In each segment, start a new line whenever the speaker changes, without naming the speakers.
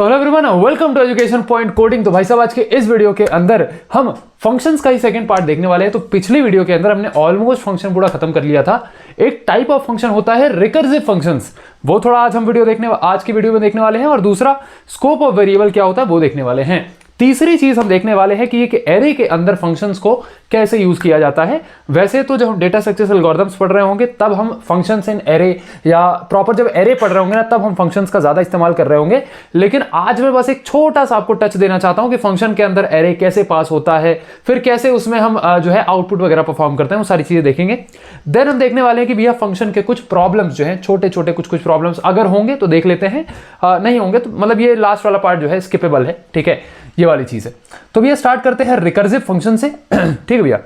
तो hello everyone, welcome to education point coding. तो भाई साहब, आज के इस वीडियो के अंदर हम फंक्शंस का ही सेकंड पार्ट देखने वाले हैं। तो पिछली वीडियो के अंदर हमने ऑलमोस्ट फंक्शन पूरा खत्म कर लिया था। एक टाइप ऑफ फंक्शन होता है रिकर्सिव फंक्शंस, वो थोड़ा आज की वीडियो में देखने वाले हैं। और दूसरा स्कोप ऑफ वेरिएबल क्या होता है वो देखने वाले हैं। तीसरी चीज हम देखने वाले हैं कि एक एरे के अंदर फंक्शंस को कैसे यूज किया जाता है। वैसे तो जब हम डेटा स्ट्रक्चर्स एल्गोरिथम्स पढ़ रहे होंगे तब हम फंक्शंस इन एरे या प्रॉपर जब एरे पढ़ रहे होंगे ना तब हम फंक्शंस का ज्यादा इस्तेमाल कर रहे होंगे। लेकिन आज मैं बस एक छोटा सा आपको टच देना चाहता हूं कि फंक्शन के अंदर एरे कैसे पास होता है, फिर कैसे उसमें हम जो है आउटपुट वगैरह परफॉर्म करते हैं, वो सारी चीजें देखेंगे। देन हम देखने वाले हैं कि भैया फंक्शन के कुछ प्रॉब्लम्स जो है छोटे छोटे कुछ प्रॉब्लम्स अगर होंगे तो देख लेते हैं, नहीं होंगे तो मतलब ये लास्ट वाला पार्ट जो है स्किपेबल है। ठीक है, ये वाली चीज है। तो भैया स्टार्ट करते हैं रिकर्सिव फंक्शन से। ठीक है भैया,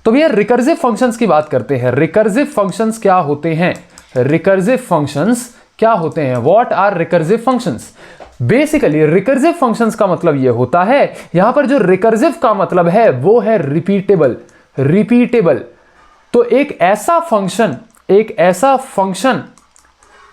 तो भैया रिकर्सिव फंक्शंस की बात करते हैं। रिकर्सिव फंक्शंस क्या होते हैं? रिकर्सिव फंक्शंस क्या होते हैं? What are recursive functions? Basically recursive functions का मतलब यह होता है, यहां पर जो रिकर्सिव का मतलब है वो है रिपीटेबल। रिपीटेबल तो एक ऐसा फंक्शन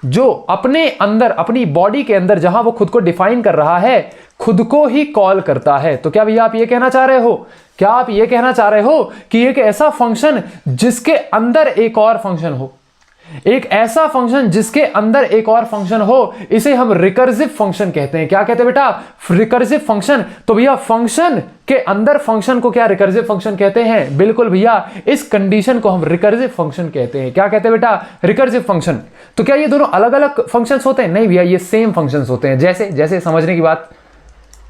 जो अपने अंदर अपनी बॉडी के अंदर जहां वो खुद को डिफाइन कर रहा है, खुद को ही कॉल करता है। तो क्या भैया आप ये कहना चाह रहे हो? क्या आप ये कहना चाह रहे हो कि एक ऐसा फंक्शन जिसके अंदर एक और फंक्शन हो, एक ऐसा फंक्शन जिसके अंदर एक और फंक्शन हो, इसे हम रिकर्सिव फंक्शन कहते हैं। क्या कहते हैं बेटा? Recursive function. तो भैया फंक्शन के अंदर फंक्शन को क्या रिकर्सिव फंक्शन कहते हैं? बिल्कुल भैया, इस कंडीशन को हम रिकर्सिव फंक्शन कहते हैं। क्या कहते हैं बेटा? Recursive function. तो क्या ये दोनों अलग अलग फंक्शंस होते हैं? नहीं भैया, ये सेम फंक्शंस होते हैं। जैसे समझने की बात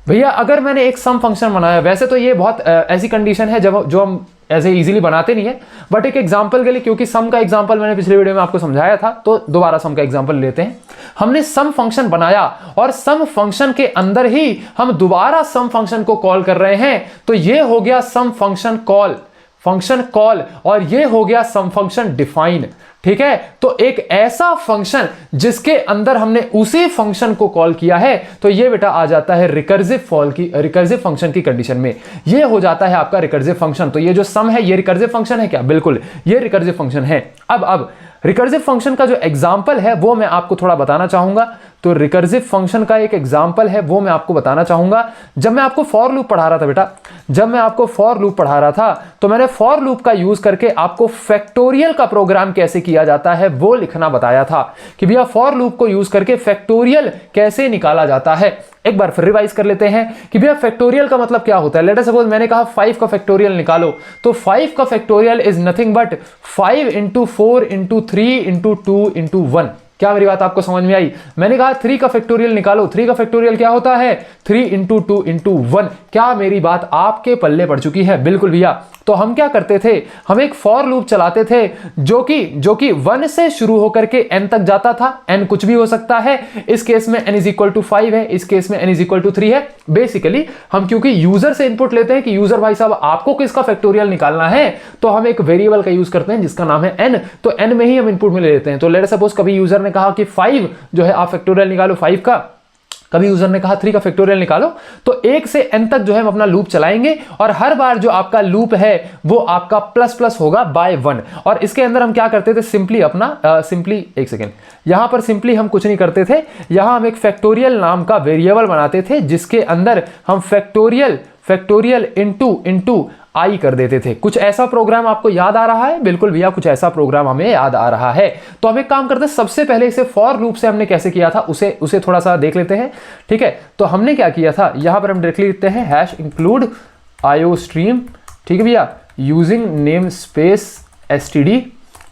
भैया, अगर मैंने एक सम फंक्शन बनाया, वैसे तो ये बहुत ऐसी कंडीशन है जो हम ऐसे इजीली बनाते नहीं है, बट एक एग्जांपल के लिए, क्योंकि सम का एग्जांपल मैंने पिछले वीडियो में आपको समझाया था, तो दोबारा सम का एग्जांपल लेते हैं। हमने सम फंक्शन बनाया और सम फंक्शन के अंदर ही हम दोबारा सम फंक्शन को कॉल कर रहे हैं, तो ये हो गया सम फंक्शन कॉल, और ये हो गया सम फंक्शन डिफाइन। ठीक है, तो एक ऐसा फंक्शन जिसके अंदर हमने उसी फंक्शन को कॉल किया है, तो ये बेटा आ जाता है रिकर्सिव फंक्शन की कंडीशन में। ये हो जाता है आपका रिकर्सिव फंक्शन। तो ये जो सम है ये रिकर्सिव फंक्शन है क्या? बिल्कुल, ये रिकर्सिव फंक्शन है। अब रिकर्सिव फंक्शन का जो एग्जाम्पल है वो मैं आपको थोड़ा बताना चाहूंगा। तो रिकर्सिव फंक्शन का एक एग्जाम्पल है वो मैं आपको बताना चाहूंगा। जब मैं आपको फॉर लूप पढ़ा रहा था बेटा, तो मैंने फॉर लूप का यूज करके आपको फैक्टोरियल का प्रोग्राम कैसे किया जाता है वो लिखना बताया था कि भैया फॉर लूप को यूज करके फैक्टोरियल कैसे निकाला जाता है। एक बार फिर रिवाइज कर लेते हैं कि भैया फैक्टोरियल का मतलब क्या होता है। लेट अस सपोज मैंने कहा 5 का फैक्टोरियल निकालो, तो 5 का फैक्टोरियल इज नथिंग बट 5 × 4 × 3 × 2 × 1। क्या मेरी बात आपको समझ में आई? मैंने कहा 3 का फैक्टोरियल निकालो, 3 का फैक्टोरियल क्या होता है? 3 × 2 × 1। क्या मेरी बात आपके पल्ले पड़ चुकी है? बिल्कुल भैया। तो हम क्या करते थे, हम एक फॉर लूप चलाते थे जो कि 1 से शुरू होकर के n तक जाता था। n कुछ भी हो सकता है, इस केस में n = 5 है, इस केस में n = 3 है। बेसिकली हम क्योंकि यूजर से इनपुट लेते हैं कि यूजर भाई साहब आपको किसका फैक्टोरियल निकालना है, तो हम एक वेरिएबल का यूज करते हैं जिसका नाम है n। तो n में ही हम इनपुट में ले लेते हैं। तो लेट सपोज कभी यूजर ने कहा कि 5 जो है आप फैक्टोरियल निकालो 5 का, कभी यूजर ने कहा 3 का फैक्टोरियल निकालो, तो 1 से n तक जो है हम अपना लूप चलाएंगे और हर बार जो आपका लूप है वो आपका प्लस होगा बाय 1। और इसके अंदर हम क्या करते थे, सिंपली एक सेकेंड, यहां पर सिंपली हम कुछ नहीं करते थे, यहां हम एक फैक्टोरियल नाम का वेरिएबल बनाते थे जिसके अंदर हम फैक्टोरियल इनटू आई कर देते थे। कुछ ऐसा प्रोग्राम आपको याद आ रहा है? बिल्कुल भैया, कुछ ऐसा प्रोग्राम हमें याद आ रहा है। तो हम एक काम करते हैं, सबसे पहले इसे फॉर लूप से हमने कैसे किया था उसे थोड़ा सा देख लेते हैं। ठीक है, तो हमने क्या किया था, यहां पर हम डायरेक्टली लिखते हैं #include IOStream। ठीक है भैया, using name space std,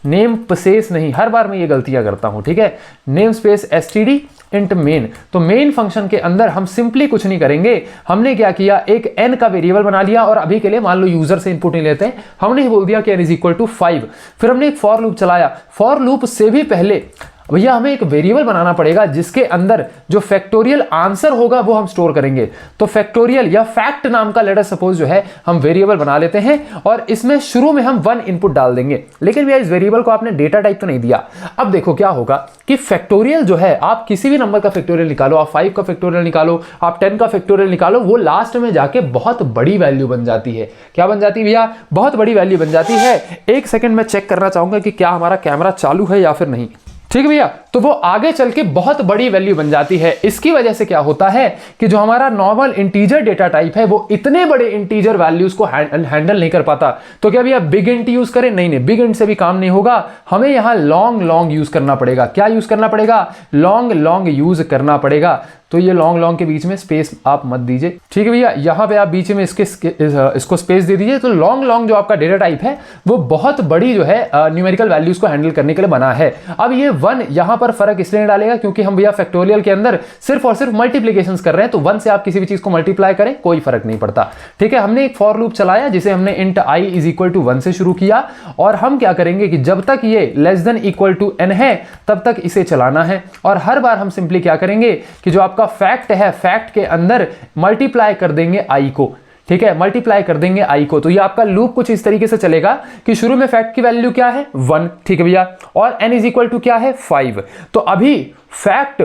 name space नहीं, हर बार मैं ये गलतियां करता हूं। ठीक है, name space std int main. तो मेन फंक्शन के अंदर हम सिंपली कुछ नहीं करेंगे, हमने क्या किया, एक n का वेरिएबल बना लिया और अभी के लिए मान लो यूजर से इनपुट नहीं लेते हैं, हमने बोल दिया कि n = 5। फिर हमने एक फॉर लूप चलाया। फॉर लूप से भी पहले भैया हमें एक वेरिएबल बनाना पड़ेगा जिसके अंदर जो फैक्टोरियल आंसर होगा वो हम स्टोर करेंगे। तो फैक्टोरियल या फैक्ट नाम का लेट अस सपोज जो है हम वेरिएबल बना लेते हैं और इसमें शुरू में हम 1 इनपुट डाल देंगे। लेकिन भैया इस वेरिएबल को आपने डेटा टाइप तो नहीं दिया। अब देखो क्या होगा कि फैक्टोरियल जो है, आप किसी भी नंबर का फैक्टोरियल निकालो, आप 5 का फैक्टोरियल निकालो, आप 10 का फैक्टोरियल निकालो, वो लास्ट में जाके बहुत बड़ी वैल्यू बन जाती है। क्या बन जाती है भैया? बहुत बड़ी वैल्यू बन जाती है। एक सेकेंड में चेक करना चाहूंगा कि क्या हमारा कैमरा चालू है या फिर नहीं। ठीक है भैया। तो वो आगे चल के बहुत बड़ी वैल्यू बन जाती है। इसकी वजह से क्या होता है कि जो हमारा नॉर्मल इंटीजर डेटा टाइप है वो इतने बड़े इंटीजर वैल्यूज को हैंडल नहीं कर पाता। तो क्या भैया बिग इंट यूज करें? नहीं, बिग इंट से भी काम नहीं होगा, हमें यहां लॉन्ग यूज करना पड़ेगा। क्या यूज करना पड़ेगा? लॉन्ग यूज करना पड़ेगा। तो ये लॉन्ग के बीच में स्पेस आप मत दीजिए, ठीक है भैया। यहां पे आप बीच में इसको स्पेस दे दीजिए। तो लॉन्ग जो आपका डेटा टाइप है वो बहुत बड़ी जो है न्यूमेरिकल वैल्यूज को हैंडल करने के लिए बना है। अब ये 1 यहां पर फर्क इसलिए नहीं डालेगा क्योंकि हम भैया फैक्टोरियल के अंदर सिर्फ और सिर्फ मल्टीप्लिकेशंस कर रहे हैं। तो 1 से आप किसी भी चीज को मल्टीप्लाई करें कोई फर्क नहीं पड़ता, ठीक है। हमने एक फॉर लूप चलाया जिसे हमने int i is equal to 1 से शुरू किया, और हम क्या करेंगे कि जब तक ये less than equal to n है तब तक इसे चलाना है। और हर बार हम सिंपली क्या करेंगे कि जो आपका फैक्ट है, फैक्ट के अंदर मल्टीप्लाई कर देंगे i को, ठीक है, मल्टीप्लाई कर देंगे i को। तो ये आपका लूप कुछ इस तरीके से चलेगा कि शुरू में फैक्ट की वैल्यू क्या है 1, ठीक है भैया, और n इज इक्वल टू क्या है 5। तो अभी फैक्ट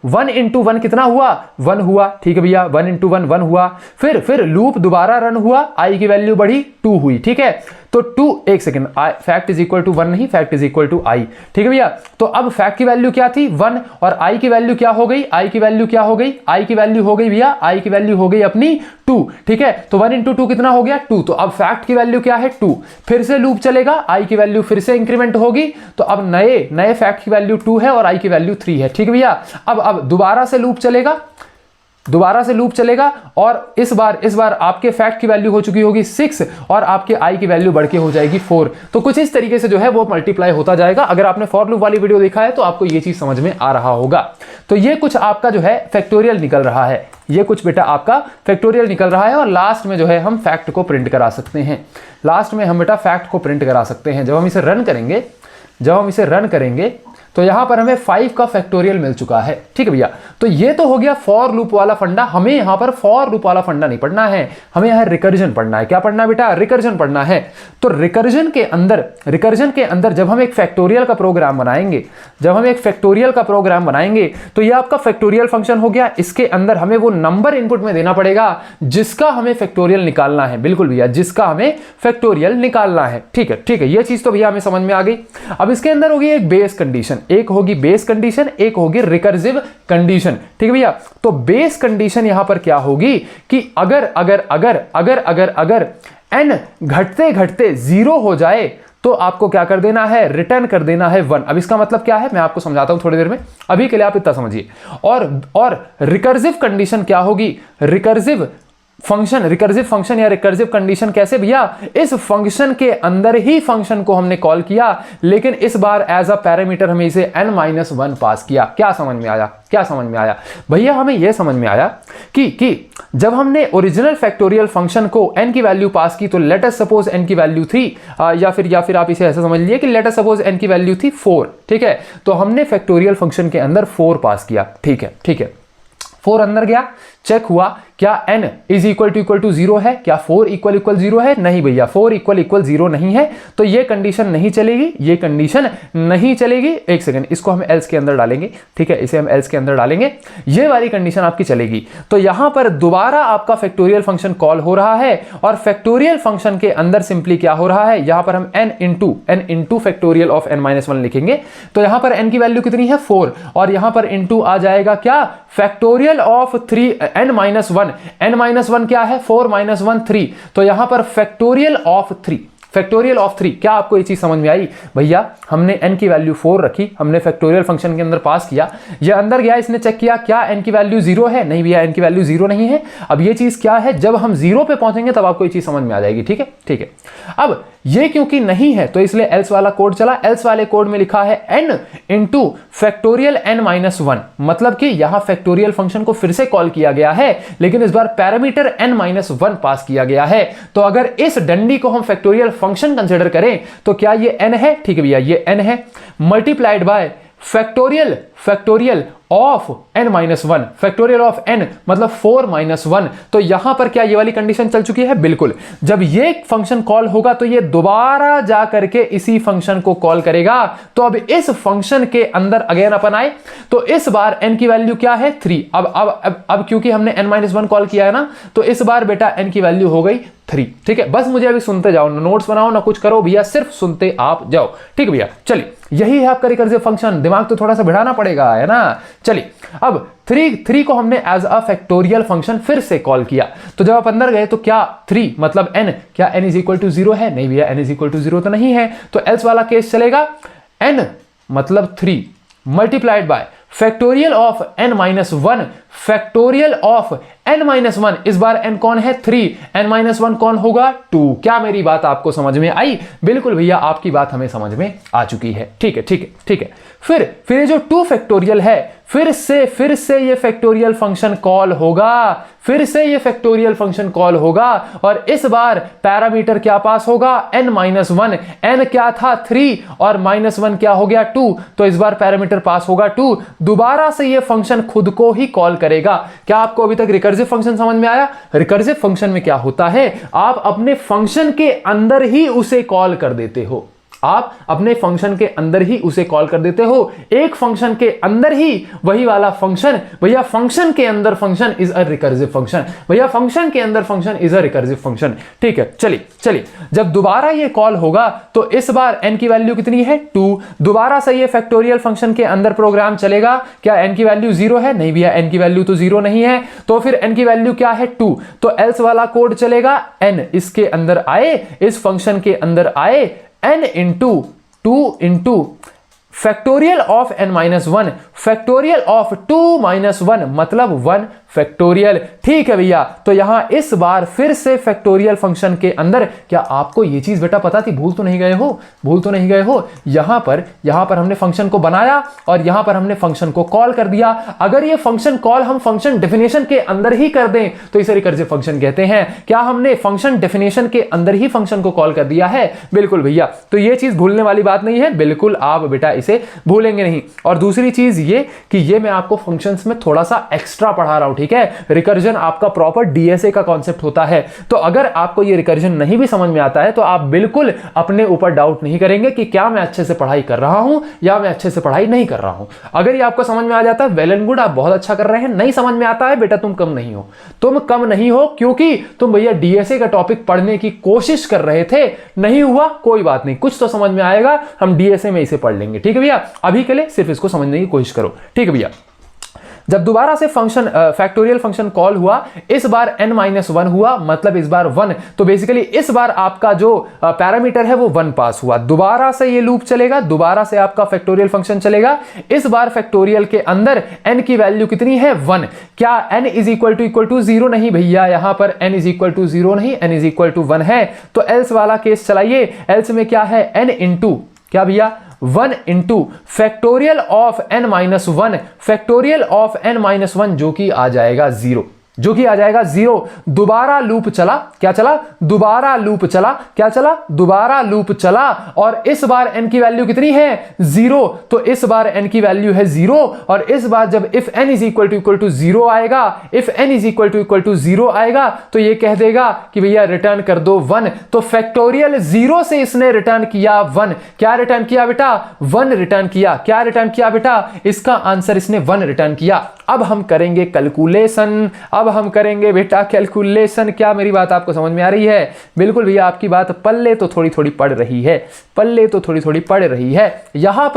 1 इंटू 1 कितना हुआ? 1 हुआ, ठीक है भैया, 1 इंटू 1 हुआ। फिर लूप दोबारा रन हुआ, i की वैल्यू बढ़ी 2 हुई, ठीक है। तो 2, एक second, fact is equal to 1 नहीं, fact is equal to i, ठीक है भैया। तो अब फैक्ट की वैल्यू क्या थी 1, और i की वैल्यू क्या हो गई? i की वैल्यू क्या हो गई? i की वैल्यू हो गई भैया, i की वैल्यू हो गई अपनी 2, ठीक है। तो 1 इंटू 2 कितना हो गया? 2। तो अब फैक्ट की वैल्यू क्या है 2। फिर से लूप चलेगा, i की वैल्यू फिर से इंक्रीमेंट होगी। तो अब नए फैक्ट की वैल्यू 2 है और i की वैल्यू 3 है, ठीक है भैया। अब दोबारा से लूप चलेगा, और इस बार आपके फैक्ट की वैल्यू हो चुकी होगी 6 और आपके i की वैल्यू बढ़ के हो जाएगी 4। तो कुछ इस तरीके से जो है वो मल्टीप्लाई होता जाएगा। अगर आपने फॉर लूप वाली वीडियो देखा है तो आपको ये चीज समझ में आ रहा होगा। तो ये कुछ आपका जो है फैक्टोरियल निकल रहा है, ये कुछ बेटा आपका फैक्टोरियल निकल रहा है। और लास्ट में जो है हम फैक्ट को प्रिंट करा सकते हैं, लास्ट में हम बेटा फैक्ट को प्रिंट करा सकते हैं। जब हम इसे रन करेंगे तो यहां पर हमें 5 का फैक्टोरियल मिल चुका है, ठीक है भैया। तो ये तो हो गया फॉर लूप वाला फंडा। हमें यहां पर फॉर लूप वाला फंडा नहीं पढ़ना है, हमें यहां रिकर्जन पढ़ना है। क्या पढ़ना बेटा? रिकर्जन पढ़ना है। तो रिकर्जन के अंदर जब हम एक फैक्टोरियल का प्रोग्राम बनाएंगे, तो ये आपका फैक्टोरियल फंक्शन हो गया। इसके अंदर हमें वो नंबर इनपुट में देना पड़ेगा जिसका हमें फैक्टोरियल निकालना है। बिल्कुल भैया, जिसका हमें फैक्टोरियल निकालना है, ठीक है। ये चीज तो भैया हमें समझ में आ गई। अब इसके अंदर होगी एक बेस कंडीशन, एक होगी बेस कंडीशन, एक होगी रिकर्सिव कंडीशन, ठीक है भैया। तो बेस कंडीशन यहां पर क्या होगी कि अगर n घटते घटते 0 हो जाए तो आपको क्या कर देना है? रिटर्न कर देना है 1। अब इसका मतलब क्या है मैं आपको समझाता हूं थोड़ी देर में, अभी के लिए आप इतना समझिए। और रिकर्सिव कंडीशन क्या होगी? रिकर्सिव फंक्शन या रिकर्सिव कंडीशन कैसे भैया? इस फंक्शन के अंदर ही फंक्शन को हमने कॉल किया, लेकिन इस बार एज अ पैरामीटर हमें इसे n-1 पास किया। क्या समझ में आया भैया? हमें यह समझ में आया कि जब हमने ओरिजिनल फैक्टोरियल फंक्शन को n की वैल्यू पास की, तो लेट अस सपोज n की वैल्यू थी या फिर आप इसे ऐसा समझ लीजिए कि लेट अस सपोज n की वैल्यू थी 4, ठीक है। तो हमने फैक्टोरियल फंक्शन के अंदर 4 पास किया, ठीक है। 4 अंदर गया, चेक हुआ क्या n इज इक्वल टू 0 है? क्या 4 इक्वल 0 है? नहीं भैया, 4 इक्वल 0 नहीं है। तो ये कंडीशन नहीं चलेगी, एक सेकंड, इसको हम एल्स के अंदर डालेंगे, ठीक है, इसे हम एल्स के अंदर डालेंगे, ये वाली कंडीशन आपकी चलेगी। तो यहां पर दोबारा आपका फैक्टोरियल फंक्शन कॉल हो रहा है, और फैक्टोरियल फंक्शन के अंदर सिंपली क्या हो रहा है? यहां पर हम n into factorial of n-1 लिखेंगे। तो यहां पर n की वैल्यू कितनी है? 4, और यहां पर इंटू आ जाएगा क्या? फैक्टोरियल ऑफ n-1 क्या है? 4 - 1 3। तो यहां पर फैक्टोरियल ऑफ 3। क्या आपको ये चीज समझ में आई भैया? हमने n की वैल्यू 4 रखी, हमने फैक्टोरियल फंक्शन के अंदर पास किया, ये अंदर गया, इसने चेक किया क्या n की वैल्यू 0 है? नहीं भैया, n की वैल्यू 0 नहीं है। अब ये चीज क्या है? जब हम 0 पे पहुंचेंगे तब आपको ये चीज समझ में आ जाएगी, ठीक है। अब ये क्योंकि नहीं है तो इसलिए एल्स वाला कोड चला। एल्स वाले कोड में लिखा है n इंटू फैक्टोरियल n-1, मतलब कि यहां फैक्टोरियल फंक्शन को फिर से कॉल किया गया है, लेकिन इस बार पैरामीटर n-1 पास किया गया है। तो अगर इस डंडी को हम फैक्टोरियल फंक्शन कंसीडर करें तो क्या ये n है? ठीक है भैया, ये n है, multiplied by factorial of n-1, factorial of n मतलब 4 - 1। तो यहां पर क्या ये वाली कंडीशन चल चुकी है? बिल्कुल। जब ये फंक्शन कॉल होगा तो ये दोबारा जा करके इसी फंक्शन को कॉल करेगा। तो अब इस फंक्शन के अंदर अगेन अपन आए, तो इस बार n की वैल्यू क्या है? 3। अब क्योंकि हमने n-1 कॉल किया है ना, तो इस बार बेटा n की वैल्यू हो गई 3। ठीक है, बस मुझे अभी सुनते जाओ, ना नोट्स बनाओ ना कुछ करो भैया, सिर्फ सुनते आप जाओ। ठीक है भैया, चलिए यही है आपका रिकर्सिव फंक्शन, दिमाग तो थोड़ा सा बढ़ाना पड़ेगा, है ना। चलिए अब 3 को हमने एज अ फैक्टोरियल फंक्शन फिर से कॉल किया, तो जब आप अंदर गए तो क्या 3 मतलब n, क्या n इज इक्वल टू 0 है? नहीं भैया, n इज इक्वल टू 0 तो नहीं है, तो एल्स वाला केस चलेगा। n मतलब 3 multiplied by factorial of n minus 1, factorial of n minus 1, इस बार n कौन है? 3, n माइनस 1 कौन होगा? 2। क्या मेरी बात आपको समझ में आई? बिल्कुल भैया, आपकी बात हमें समझ में आ चुकी है। ठीक है ठीक है ठीक है। फिर ये जो 2 फैक्टोरियल है, फिर से ये फैक्टोरियल फंक्शन कॉल होगा, फिर से ये फैक्टोरियल फंक्शन कॉल होगा, और इस बार पैरामीटर क्या पास होगा? n minus 1। n क्या था? 3, और माइनस 1 क्या हो गया? 2, तो इस बार पैरामीटर पास होगा 2। दोबारा से ये फंक्शन खुद को ही कॉल करेगा। क्या आपको अभी तक रिकर्सिव फंक्शन समझ में आया? रिकर्सिव फंक्शन में क्या होता है, आप अपने फंक्शन के अंदर ही उसे कॉल कर देते हो, आप अपने फंक्शन के अंदर ही उसे कॉल कर देते हो, एक फंक्शन के अंदर ही वही वाला फंक्शन। भैया फंक्शन के अंदर function is a recursive function, भैया फंक्शन के अंदर function is a recursive function. ठीक है, चलिए जब दोबारा ये कॉल होगा तो इस बार n की वैल्यू कितनी है? 2। दोबारा से ये फैक्टोरियल फंक्शन के अंदर प्रोग्राम चलेगा। क्या n की वैल्यू 0 है? नहीं भैया, n की वैल्यू तो 0 नहीं है, तो फिर n की वैल्यू क्या है? 2। तो एल्स वाला कोड चलेगा, n इसके अंदर आए, इस फंक्शन के अंदर आए, n into 2 into factorial of n minus 1, factorial of 2 minus 1 मतलब 1 फैक्टोरियल। ठीक है भैया, तो यहां इस बार फिर से फैक्टोरियल फंक्शन के अंदर, क्या आपको यह चीज बेटा पता थी? भूल तो नहीं गए हो? भूल तो नहीं गए हो? यहां पर हमने फंक्शन को बनाया और यहां पर हमने फंक्शन को कॉल कर दिया। अगर ये फंक्शन कॉल हम फंक्शन डेफिनेशन के अंदर ही कर दें तो इसे रिकर्सिव फंक्शन कहते हैं। क्या हमने फंक्शन डेफिनेशन के अंदर ही फंक्शन को कॉल कर दिया है? बिल्कुल भैया, तो ये चीज भूलने वाली बात नहीं है, बिल्कुल आप बेटा इसे भूलेंगे नहीं। और दूसरी चीज ये कि ये मैं आपको फंक्शंस में थोड़ा सा एक्स्ट्रा पढ़ा रहा हूं, ठीक है। रिकर्जन आपका प्रॉपर डीएसए का कॉन्सेप्ट होता है, तो अगर आपको ये रिकर्जन नहीं भी समझ में आता है तो आप बिल्कुल अपने ऊपर डाउट नहीं करेंगे कि क्या मैं अच्छे से पढ़ाई कर रहा हूं या मैं अच्छे से पढ़ाई नहीं कर रहा हूं। अगर ये आपको समझ में आ जाता है वेल एंड गुड, आप बहुत अच्छा कर रहे हैं। नहीं समझ में आता है बेटा, तुम कम नहीं हो, तुम कम नहीं हो, क्योंकि तुम भैया डीएसए का टॉपिक पढ़ने की कोशिश कर रहे थे, नहीं हुआ कोई बात नहीं, कुछ तो समझ में आएगा, हम डीएसए में इसे पढ़ लेंगे। ठीक है भैया, अभी के लिए सिर्फ इसको समझने की कोशिश करो। ठीक है भैया, जब दोबारा से फंक्शन फैक्टोरियल फंक्शन कॉल हुआ, इस बार n-1 हुआ, मतलब इस बार 1, तो बेसिकली इस बार आपका जो पैरामीटर है वो 1 पास हुआ। दोबारा से ये लूप चलेगा, दोबारा से आपका फैक्टोरियल फंक्शन चलेगा। इस बार फैक्टोरियल के अंदर n की वैल्यू कितनी है? 1। क्या n इज इक्वल टू 0? नहीं भैया, यहां पर n इज इक्वल टू 0 नहीं, n इज इक्वल टू 1 है। तो एल्स वाला केस चलाइए, एल्स में क्या है? n इंटू क्या भैया? 1 into factorial of n minus 1, factorial of n minus 1 जो कि आ जाएगा 0, जो कि आ जाएगा 0। दोबारा लूप चला, क्या चला? दोबारा लूप चला, क्या चला? दोबारा लूप चला, और इस बार n की वैल्यू कितनी है? 0। तो इस बार n की वैल्यू है 0, और इस बार जब if n is equal to 0 आएगा, if n is equal to 0 आएगा, तो ये कह देगा कि भैया रिटर्न कर दो 1। तो फैक्टोरियल 0 से इसने रिटर्न किया 1। क्या रिटर्न किया बेटा? 1 रिटर्न किया। क्या रिटर्न किया बेटा? इसका आंसर इसने 1 रिटर्न किया। अब हम करेंगे कैलकुलेशन, अब हम करेंगे बेटा कैलकुलेशन। क्या मेरी बात आपको समझ में आ रही है? बिल्कुल भैया, आपकी बात पल्ले तो थोड़ी थोड़ी पड़ रही है, पल्ले तो थोड़ी थोड़ी पड़ रही है। यहां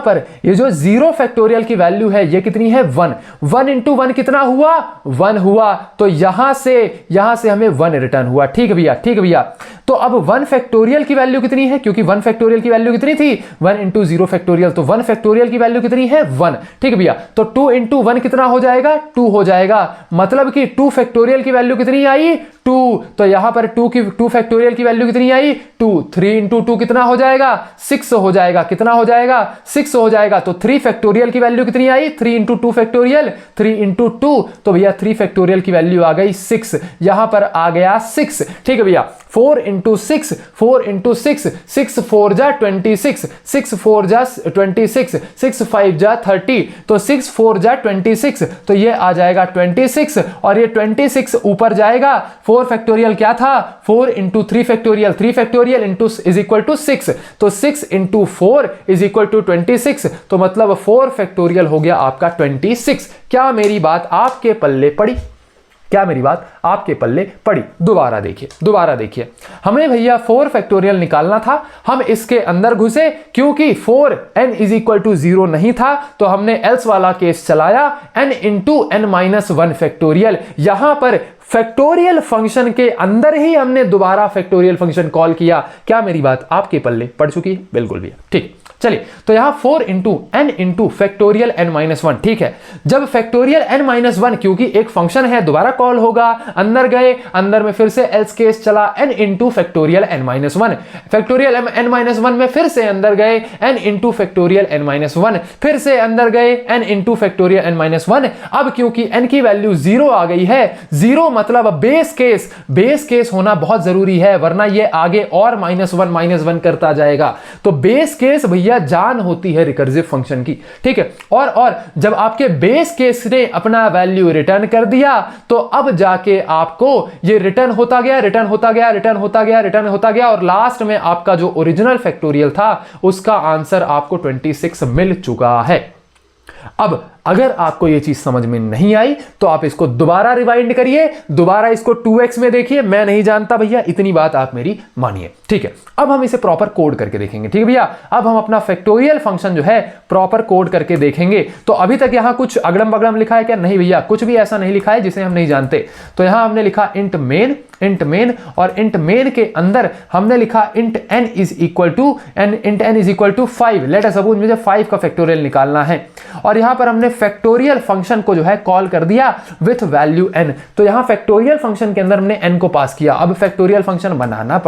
पर ये जो 0 फैक्टोरियल की वैल्यू है ये कितनी है? 1। 1 इंटू 1 कितना हुआ? 1 हुआ। तो यहां से हमें 1 रिटर्न हुआ। ठीक है भैया, ठीक है भैया। तो अब 1 फैक्टोरियल की वैल्यू कितनी है? क्योंकि 1 फैक्टोरियल की वैल्यू कितनी थी? 1 इंटू 0 फैक्टोरियल, तो 1 फैक्टोरियल की वैल्यू कितनी है? 1। ठीक है भैया, तो 2 इंटू 1 कितना हो जाएगा? 2 हो जाएगा। मतलब कि 2 फैक्टोरियल की वैल्यू कितनी आई? 2। तो यहां पर 2 फैक्टोरियल की वैल्यू कितनी आई? 2। 3 इंटू 2 कितना हो जाएगा? 6 हो जाएगा। कितना हो जाएगा? 6 हो जाएगा। तो 3 फैक्टोरियल की वैल्यू कितनी आई? 3 इंटू 2 फैक्टोरियल, 3 इंटू 2, तो भैया 3 फैक्टोरियल की वैल्यू आ गई 6। यहां पर आ गया 6। ठीक है भैया, 4 इंटू 6, 4 इंटू 6, 6 4 जा 26, 6 4 जा 26, 6 5 जा 30, तो 6 4 जा 26, तो ये आ जाएगा 26, और ये 26 ऊपर जाएगा। 4 फैक्टोरियल क्या था? 4 into 3 factorial, 3 factorial into is equal to 6, तो 6 इंटू 4 इज इक्वल टू 26, तो मतलब 4 फैक्टोरियल हो गया आपका 26। क्या मेरी बात आपके पल्ले पड़ी? क्या मेरी बात आपके पल्ले पड़ी? दोबारा देखिए हमें भैया 4 फैक्टोरियल निकालना था, हम इसके अंदर घुसे क्योंकि 4n इज इक्वल टू 0 नहीं था तो हमने एल्स वाला केस चलाया n इंटू n-1 फैक्टोरियल। यहां पर फैक्टोरियल फंक्शन के अंदर ही हमने दोबारा फैक्टोरियल फंक्शन कॉल किया। क्या मेरी बात आपके पल्ले पड़ चुकी है? बिल्कुल भैया, ठीक। चलिए तो यहां 4 into n into factorial n-1, ठीक है। जब फैक्टोरियल n-1 क्योंकि एक फंक्शन है दोबारा कॉल होगा, अंदर गए, अंदर में फिर से एल्स केस चला n into factorial n-1, factorial n-1 में फिर से अंदर गए n इंटू फैक्टोरियल n-1, फिर से अंदर गए n इंटू फैक्टोरियल n-1। अब क्योंकि n की वैल्यू 0 आ गई है, 0 मतलब बेस केस होना बहुत जरूरी है, वरना ये आगे और -1 करता जाएगा। तो बेस केस भैया जान होती है रिकर्सिव फंक्शन की, ठीक है। और जब आपके बेस केस ने अपना वैल्यू रिटर्न कर दिया तो अब जाके आपको ये रिटर्न होता गया और लास्ट में आपका जो ओरिजिनल फैक्टोरियल था उसका आंसर आपको 26 मिल चुका है। अब अगर आपको ये चीज समझ में नहीं आई तो आप इसको दोबारा रिवाइंड करिए, दोबारा इसको 2x में देखिए। मैं नहीं जानता भैया, इतनी बात आप मेरी मानिए, ठीक है। अब हम इसे प्रॉपर कोड करके देखेंगे, ठीक है भैया। अब हम अपना फैक्टोरियल फंक्शन जो है प्रॉपर कोड करके देखेंगे। तो अभी तक यहां कुछ अगड़म बगड़म लिखा है क्या? नहीं भैया, कुछ भी ऐसा नहीं लिखा है जिसे हम नहीं जानते। तो यहां हमने लिखा इंट मेन और इंट मेन के अंदर हमने लिखा int n is equal to 5। Let us suppose मुझे 5 का फैक्टोरियल निकालना है और यहां पर हमने फैक्टोरियल फंक्शन को जो है कॉल कर दिया विथ वैल्यू n। तो यहां फैक्टोरियल फंक्शन के अंदर हमने n को पास किया। अब फैक्टोरियल फंक्शन बनाना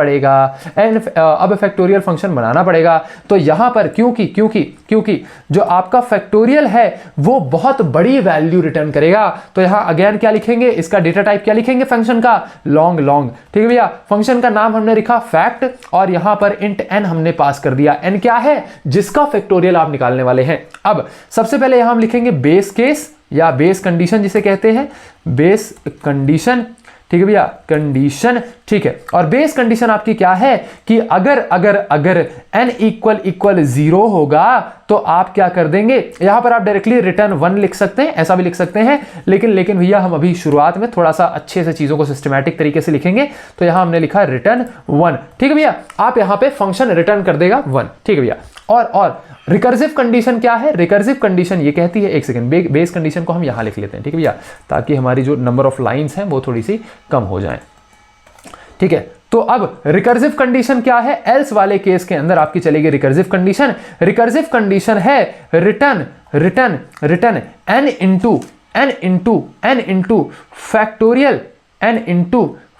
पड़ेगा। तो यहां पर क्योंकि जो आपका फैक्टोरियल है वो बहुत बड़ी वैल्यू रिटर्न करेगा, तो यहां अगेन क्या लिखेंगे, इसका डेटा टाइप क्या लिखेंगे फंक्शन का? लॉन्ग, ठीक है भैया। फंक्शन का नाम हमने लिखा फैक्ट और यहां पर इंट n हमने पास कर दिया। n क्या है? जिसका फैक्टोरियल आप निकालने वाले हैं। अब सबसे पहले यहां हम लिखेंगे बेस केस या बेस कंडीशन जिसे कहते हैं, बेस कंडीशन, ठीक है भैया, कंडीशन, ठीक है। और बेस कंडीशन आपकी क्या है कि अगर n इक्वल 0 होगा तो आप क्या कर देंगे, यहां पर आप डायरेक्टली रिटर्न 1 लिख सकते हैं, ऐसा भी लिख सकते हैं, लेकिन भैया हम अभी शुरुआत में थोड़ा सा अच्छे से चीजों को सिस्टमैटिक तरीके से लिखेंगे। तो यहां हमने लिखा रिटर्न 1, ठीक है भैया। आप यहां पे फंक्शन रिटर्न कर देगा 1, ठीक है भैया। और रिकर्सिव कंडीशन क्या है? रिकर्सिव कंडीशन ये कहती है, एक सेकंड, बेस कंडीशन को हम यहां लिख लेते हैं, ठीक है भैया, ताकि हमारी जो नंबर ऑफ लाइंस हैं वो थोड़ी सी कम हो जाए, ठीक है। तो अब रिकर्सिव कंडीशन क्या है? एल्स वाले केस के अंदर आपकी चलेगी रिकर्सिव कंडीशन है return n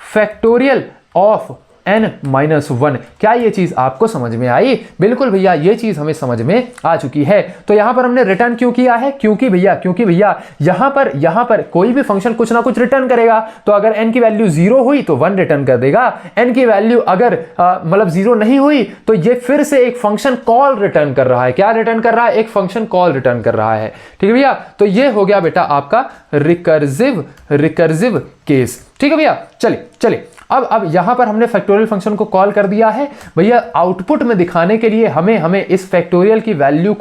factorial of n-1। क्या ये चीज आपको समझ में आई? बिल्कुल भैया, ये चीज हमें समझ में आ चुकी है। तो यहां पर हमने रिटर्न क्यों किया है? क्योंकि भैया यहां पर कोई भी फंक्शन कुछ ना कुछ रिटर्न करेगा। तो अगर n की वैल्यू 0 हुई तो 1 रिटर्न कर देगा, n की वैल्यू अगर मतलब 0 नहीं हुई तो ये फिर से एक फंक्शन कॉल रिटर्न कर रहा है। क्या रिटर्न कर रहा है? एक फंक्शन कॉल रिटर्न कर रहा है, ठीक है भैया। तो ये हो गया बेटा आपका रिकर्सिव केस, ठीक है भैया। चलिए अब यहां पर हमने फैक्टोरियल फंक्शन को कॉल कर दिया है भैया। आउटपुट में दिखाने के लिए हमें इस फैक्टोरियल की वैल्यू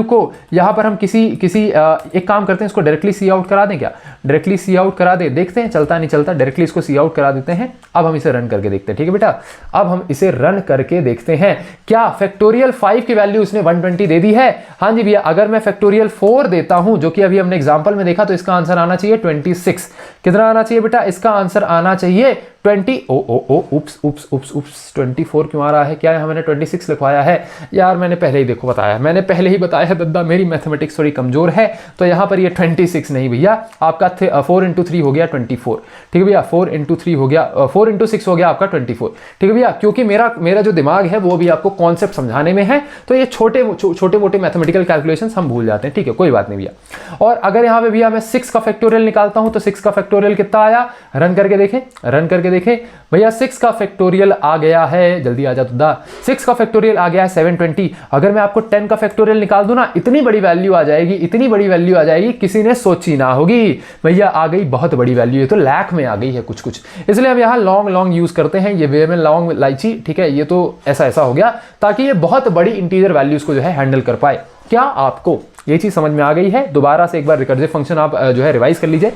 को यहां पर हम किसी एक काम करते हैं, इसको डायरेक्टली सी आउट करा दें। क्या डायरेक्टली सी आउट करा दे? देखते हैं चलता नहीं चलता, डायरेक्टली इसको सी आउट करा देते हैं। अब हम इसे रन करके देखते हैं, ठीक है बेटा। अब हम इसे रन करके देखते हैं क्या फैक्टोरियल 5 की वैल्यू उसने 120 दे दी है? हाँ जी भैया। अगर मैं फैक्टोरियल 4 देता हूं, जो कि अभी हमने एग्जांपल में देखा, तो इसका आंसर आना चाहिए 26। कितना आना चाहिए बेटा? इसका आंसर आना चाहिए 20। उप्स 24 क्यों आ रहा है? क्या है, मैंने 26 लिखवाया है यार, मैंने पहले ही बताया दद्दा, मेरी मैथमेटिक्स थोड़ी कमजोर है। तो यहां पर ये 26 नहीं भैया, आपका 4 इंटू 3 हो गया 24, ठीक है भैया। 4 इंटू 3 हो गया, 4 इंटू 6 हो गया आपका 24, ठीक है भैया। क्योंकि मेरा जो दिमाग है वो भी आपको कॉन्सेप्ट समझाने में है, तो ये छोटे मोटे मैथमेटिकल कैलकुलेशंस हम भूल जाते हैं, ठीक है, कोई बात नहीं भैया। और अगर यहां पे भैया मैं 6 का फैक्टोरियल निकालता हूं तो 6 का फैक्टोरियल कितना आया? रन करके देखें भैया। 6 का फैक्टोरियल आ गया है, जल्दी आ जा तुदा, 6 का फैक्टोरियल आ गया है 720। अगर मैं आपको 10 का फैक्टोरियल निकाल दूं ना, इतनी बड़ी वैल्यू आ जाएगी, किसी ने सोची ना होगी भैया। आ गई बहुत बड़ी वैल्यू, ये तो लाख में आ गई है कुछ, इसलिए हम यहाँ लॉन्ग यूज करते हैं, ये वे में लॉन्ग लाइची, ठीक है। ये तो ऐसा हो गया ताकि ये बहुत बड़ी इंटीजर वैल्यूज को जो है हैंडल कर पाए। क्या आपको ये चीज समझ में आ गई है? दोबारा से एक बार रिकर्सिव फंक्शन आप जो है रिवाइज कर लीजिए।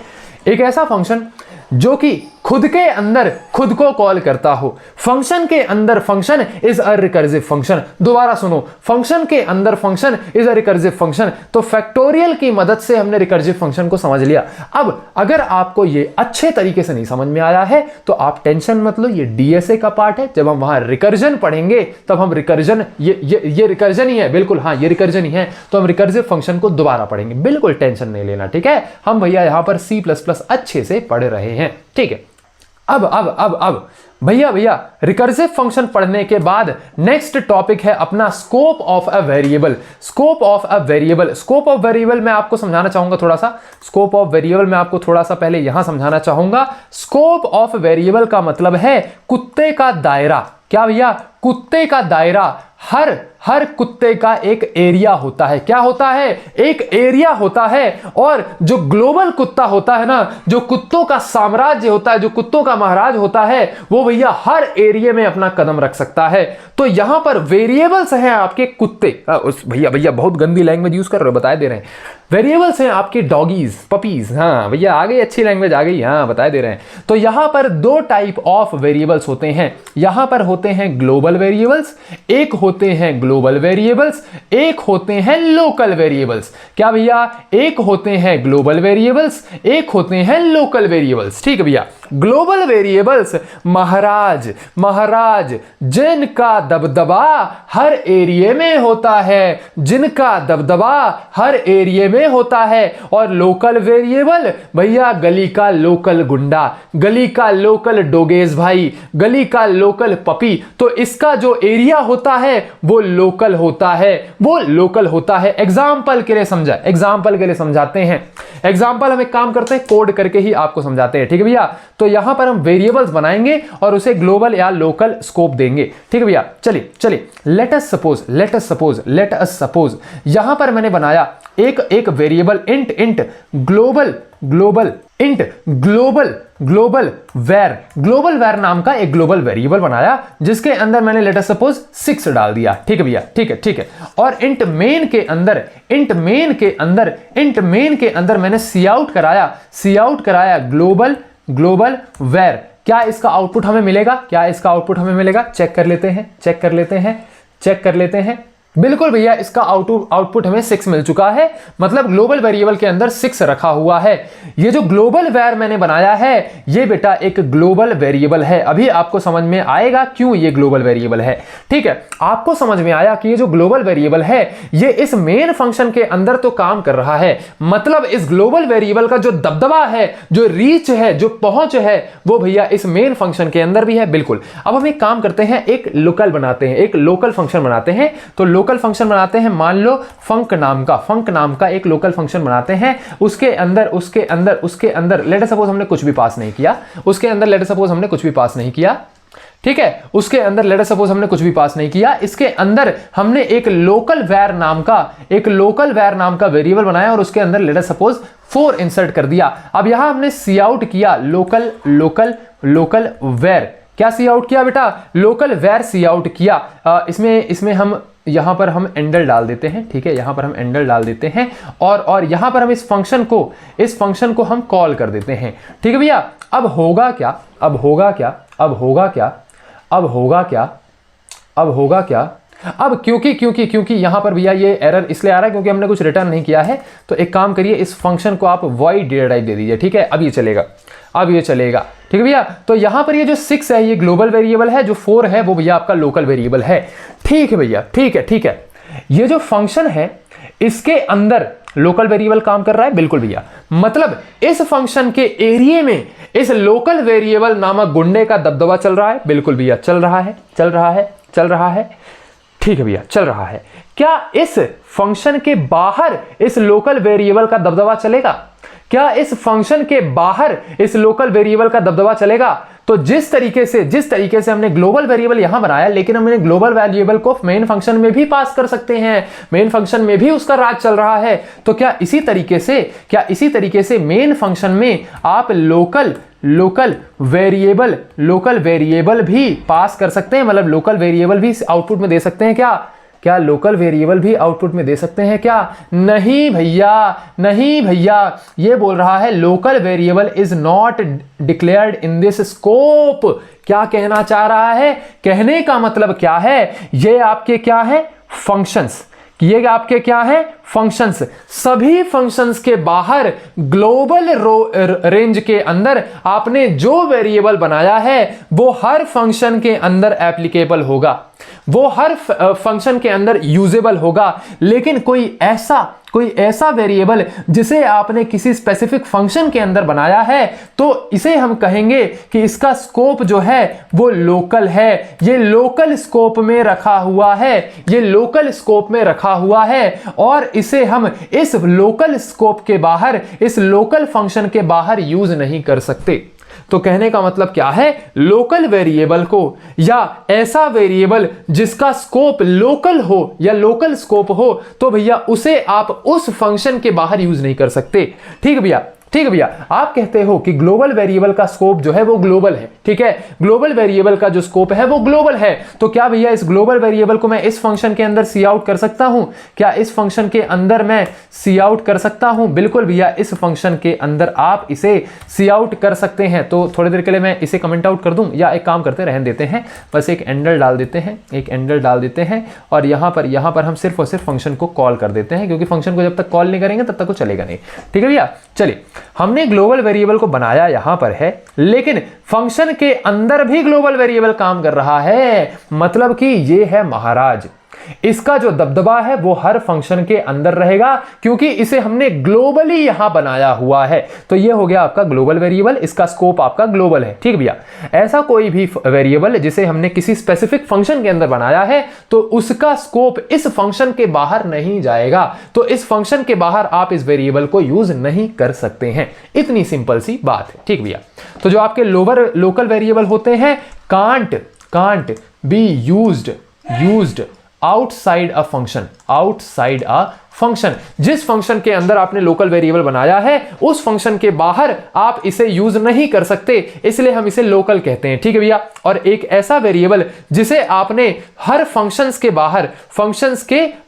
एक ऐसा फंक्शन जो कि खुद के अंदर खुद को कॉल करता हो। फंक्शन के अंदर function is a recursive function. दोबारा सुनो, फंक्शन के अंदर function is a recursive function. तो फैक्टोरियल की मदद से हमने रिकर्सिव फंक्शन को समझ लिया। अब अगर आपको ये अच्छे तरीके से नहीं समझ में आया है तो आप टेंशन मत लो, ये डीएसए का पार्ट है। जब हम वहां रिकर्जन पढ़ेंगे तब हम रिकर्जन, ये रिकर्जन ही है, बिल्कुल हाँ ये रिकर्जन ही है, तो हम रिकर्सिव फंक्शन को दोबारा पढ़ेंगे। बिल्कुल टेंशन नहीं लेना, ठीक है। हम भैया यहां पर C++ अच्छे से पढ़ रहे हैं, ठीक है। अब भैया रिकर्सिव फंक्शन पढ़ने के बाद नेक्स्ट टॉपिक है अपना scope of a variable. Scope of a variable, scope of variable मैं आपको समझाना चाहूंगा थोड़ा सा। स्कोप ऑफ वेरिएबल मैं आपको थोड़ा सा पहले यहां समझाना चाहूंगा। स्कोप ऑफ वेरिएबल का मतलब है कुत्ते का दायरा। क्या भैया? कुत्ते का दायरा। हर कुत्ते का एक एरिया होता है। क्या होता है? एक एरिया होता है। और जो ग्लोबल कुत्ता होता है ना, जो कुत्तों का साम्राज्य होता है, जो कुत्तों का महाराज होता है, वो भैया हर एरिया में अपना कदम रख सकता है। तो यहां पर वेरिएबल्स हैं आपके कुत्ते। भैया बहुत गंदी लैंग्वेज यूज कर रहे हो, बता दे रहे हैं। वेरिएबल्स हैं आपके डॉगीज, पपीज। हाँ भैया आ गई, अच्छी लैंग्वेज आ गई, हाँ बता दे रहे हैं। तो यहां पर दो टाइप ऑफ वेरिएबल्स होते हैं। यहां पर होते हैं ग्लोबल वेरिएबल्स, एक होते हैं ग्लोबल वेरिएबल्स, एक होते हैं लोकल वेरिएबल्स। क्या भैया? एक होते हैं ग्लोबल वेरिएबल्स, एक होते हैं लोकल वेरिएबल्स। ठीक है भैया। ग्लोबल वेरिएबल्स महाराज जिनका दबदबा हर एरिया में होता है, जिनका दबदबा हर एरिया में होता है। और लोकल वेरिएबल भैया गली का लोकल गुंडा, गली का लोकल डोगेज भाई, गली का लोकल पपी। तो इसका जो एरिया होता है वो लोकल होता है, वो लोकल होता है। एग्जाम्पल के लिए समझा, एग्जाम्पल के लिए समझाते हैं। एग्जाम्पल हम एक काम करते हैं, कोड करके ही आपको समझाते हैं, ठीक है भैया। तो यहां पर हम वेरिएबल्स बनाएंगे और उसे ग्लोबल या लोकल स्कोप देंगे, ठीक है भैया। चलिए लेट अस सपोज यहां पर मैंने बनाया एक वेरिएबल इंट ग्लोबल वेर नाम का एक ग्लोबल वेरिएबल बनाया, जिसके अंदर मैंने लेट अस सपोज 6 डाल दिया, ठीक है भैया, ठीक है। और इंट मेन के अंदर मैंने सी आउट कराया ग्लोबल वेर। क्या इसका आउटपुट हमें मिलेगा? चेक कर लेते हैं। बिल्कुल भैया, इसका आउटपुट हमें 6 मिल चुका है। मतलब ग्लोबल वेरिएबल के अंदर 6 रखा हुआ है। ये जो ग्लोबल वेर मैंने बनाया है ये बेटा एक ग्लोबल वेरिएबल है। अभी आपको समझ में आएगा क्यों ये ग्लोबल वेरिएबल है, ठीक है। आपको समझ में आया कि ये जो ग्लोबल वेरिएबल है ये इस मेन फंक्शन के अंदर तो काम कर रहा है। मतलब इस ग्लोबल वेरिएबल का जो दबदबा है, जो रीच है, जो पहुंच है, वो भैया इस मेन फंक्शन के अंदर भी है। बिल्कुल। अब हम एक काम करते हैं, एक लोकल फंक्शन बनाते हैं। तो लोकल फंक्शन बनाते हैं, मान लो फंक नाम का एक लोकल फंक्शन बनाते हैं। उसके अंदर लेट अस सपोज हमने कुछ भी पास नहीं किया। ठीक है, उसके अंदर लेट अस सपोज हमने कुछ भी पास नहीं किया। इसके अंदर हमने एक लोकल वेर नाम का वेरिएबल बनाया और उसके अंदर लेट अस सपोज 4 इंसर्ट कर दिया। अब यहां हमने सी आउट किया लोकल वेर। क्या सी आउट किया बेटा? लोकल वेर सी आउट किया। इसमें हम यहां पर हम एंडल डाल देते हैं, ठीक है। यहां पर हम एंडल डाल देते हैं और यहां पर हम इस फंक्शन को हम कॉल कर देते हैं, ठीक है भैया। अब होगा क्या? अब क्योंकि यहां पर भैया ये एरर इसलिए आ रहा है क्योंकि हमने कुछ रिटर्न नहीं किया है। तो एक काम करिए, इस फंक्शन को आप वॉइड डेटा टाइप दे दीजिए, ठीक है। अब ये चलेगा, ठीक है भैया। तो यहां पर ये जो 6 है ये ग्लोबल वेरिएबल है, जो 4 है वो भैया आपका लोकल वेरिएबल है, ठीक है भैया, ठीक है। ये जो फंक्शन है इसके अंदर लोकल वेरिएबल काम कर रहा है, बिल्कुल भैया। मतलब इस फंक्शन के एरिया में इस लोकल वेरिएबल नामक गुंडे का दबदबा चल रहा है, बिल्कुल भैया चल रहा है, ठीक है भैया, चल रहा है। क्या इस फंक्शन के बाहर इस लोकल वेरिएबल का दबदबा चलेगा? क्या इस फंक्शन के बाहर इस लोकल वेरिएबल का दबदबा चलेगा? तो जिस तरीके से हमने ग्लोबल वेरिएबल यहां बनाया, लेकिन हमने ग्लोबल वेरिएबल को मेन फंक्शन में भी पास कर सकते हैं, मेन फंक्शन में भी उसका राज चल रहा है। तो क्या इसी तरीके से मेन फंक्शन में आप लोकल वेरिएबल भी पास कर सकते हैं? मतलब लोकल वेरिएबल भी आउटपुट में दे सकते हैं क्या? क्या लोकल वेरिएबल भी आउटपुट में दे सकते हैं क्या? नहीं भैया, नहीं भैया, ये बोल रहा है local variable is not declared in this scope. क्या कहना चाह रहा है? कहने का मतलब क्या है, ये आपके क्या है, फंक्शंस, ये आपके क्या है, फंक्शंस। सभी फंक्शंस के बाहर ग्लोबल रेंज के अंदर आपने जो वेरिएबल बनाया है वो हर फंक्शन के अंदर एप्लीकेबल होगा, वो हर फंक्शन के अंदर यूजेबल होगा। लेकिन कोई ऐसा वेरिएबल जिसे आपने किसी स्पेसिफिक फंक्शन के अंदर बनाया है तो इसे हम कहेंगे कि इसका स्कोप जो है वो लोकल है। ये लोकल स्कोप में रखा हुआ है, ये लोकल स्कोप में रखा हुआ है और इसे हम इस लोकल स्कोप के बाहर, इस लोकल फंक्शन के बाहर यूज नहीं कर सकते। तो कहने का मतलब क्या है, लोकल वेरिएबल को या ऐसा वेरिएबल जिसका स्कोप लोकल हो या लोकल स्कोप हो तो भैया उसे आप उस फंक्शन के बाहर यूज नहीं कर सकते। ठीक है भैया, ठीक है भैया। आप कहते हो कि ग्लोबल वेरिएबल का स्कोप जो है वो ग्लोबल है, ठीक है, ग्लोबल वेरिएबल का जो स्कोप है वो ग्लोबल है। तो क्या भैया इस ग्लोबल वेरिएबल को मैं इस फंक्शन के अंदर सी आउट कर सकता हूं? क्या इस फंक्शन के अंदर मैं सी आउट कर सकता हूं? बिल्कुल भैया, इस फंक्शन के अंदर आप इसे सी आउट कर सकते हैं। तो थोड़ी देर के लिए मैं इसे कमेंट आउट कर दूं या एक काम करते रहने देते हैं, बस एक एंडल डाल देते हैं, एक एंडल डाल देते हैं और यहां पर हम सिर्फ और सिर्फ फंक्शन को कॉल कर देते हैं, क्योंकि फंक्शन को जब तक कॉल नहीं करेंगे तब तक वो चलेगा नहीं। ठीक है भैया, चलिए हमने ग्लोबल वेरिएबल को बनाया यहां पर है, लेकिन फंक्शन के अंदर भी ग्लोबल वेरिएबल काम कर रहा है। मतलब कि ये है महाराज, इसका जो दबदबा है वो हर फंक्शन के अंदर रहेगा क्योंकि इसे हमने ग्लोबली यहां बनाया हुआ है। तो ये हो गया आपका ग्लोबल वेरिएबल, इसका स्कोप आपका ग्लोबल है। ठीक भैया, ऐसा कोई भी वेरिएबल जिसे हमने किसी स्पेसिफिक फंक्शन के अंदर बनाया है तो उसका स्कोप इस फंक्शन के बाहर नहीं जाएगा। तो इस फंक्शन के बाहर आप इस वेरिएबल को यूज नहीं कर सकते हैं। इतनी सिंपल सी बात है। ठीक भैया, तो जो आपके लोकल वेरिएबल होते हैं can't be used outside a function. जिस फंक्शन के अंदर आपने लोकल वेरिएबल बनाया है उस फंक्शन के बाहर आप इसे यूज नहीं कर सकते, इसलिए हम इसे लोकल कहते हैं। ठीक है भैया, और एक ऐसा वेरिएबल जिसे आपने हर फंक्शंस के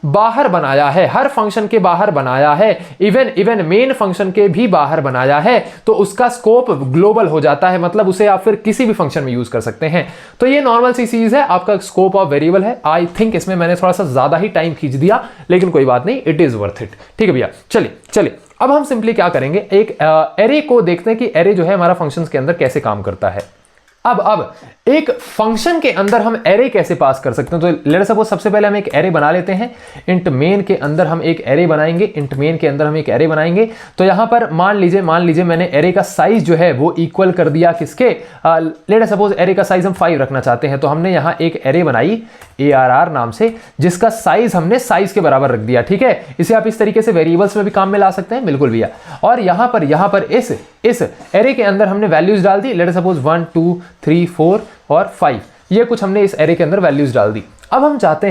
बाहर बनाया है, हर फंक्शन के बाहर बनाया है, इवन मेन फंक्शन के भी बाहर बनाया है, तो उसका स्कोप ग्लोबल हो जाता है। मतलब उसे आप फिर किसी भी फंक्शन में यूज कर सकते हैं। तो ये नॉर्मल सी चीज है, आपका स्कोप ऑफ वेरिएबल है। आई थिंक इसमें मैंने थोड़ा सा ज्यादा ही टाइम खींच दिया, लेकिन कोई बात नहीं, इट इज वर्थ इट। ठीक है भैया, चलिए अब हम सिंपली क्या करेंगे, एक एरे को देखते हैं कि एरे जो है हमारा फंक्शंस के अंदर कैसे काम करता है। अब एक फंक्शन के अंदर हम एरे कैसे पास कर सकते हैं। तो लेट्स सपोज सबसे पहले हम एक एरे बना लेते हैं। इंट मेन के अंदर हम एक एरे बनाएंगे। तो यहां पर मान लीजिए मैंने एरे का साइज जो है वो इक्वल कर दिया किसके, लेट्स सपोज एरे का साइज हम 5 रखना चाहते हैं। तो हमने यहां एक एरे बनाई ARR नाम से, जिसका साइज हमने साइज के बराबर रख दिया। ठीक है, इसे आप इस तरीके से वेरिएबल्स में भी काम में ला सकते हैं। बिल्कुल भैया, और यहां पर इस एरे के अंदर हमने वैल्यूज डाल दी। लेट्स सपोज 1 2 3 4 और 5, ये कुछ हमने इस एरे के अंदर वैल्यूज डाल दी। अब हम चाहते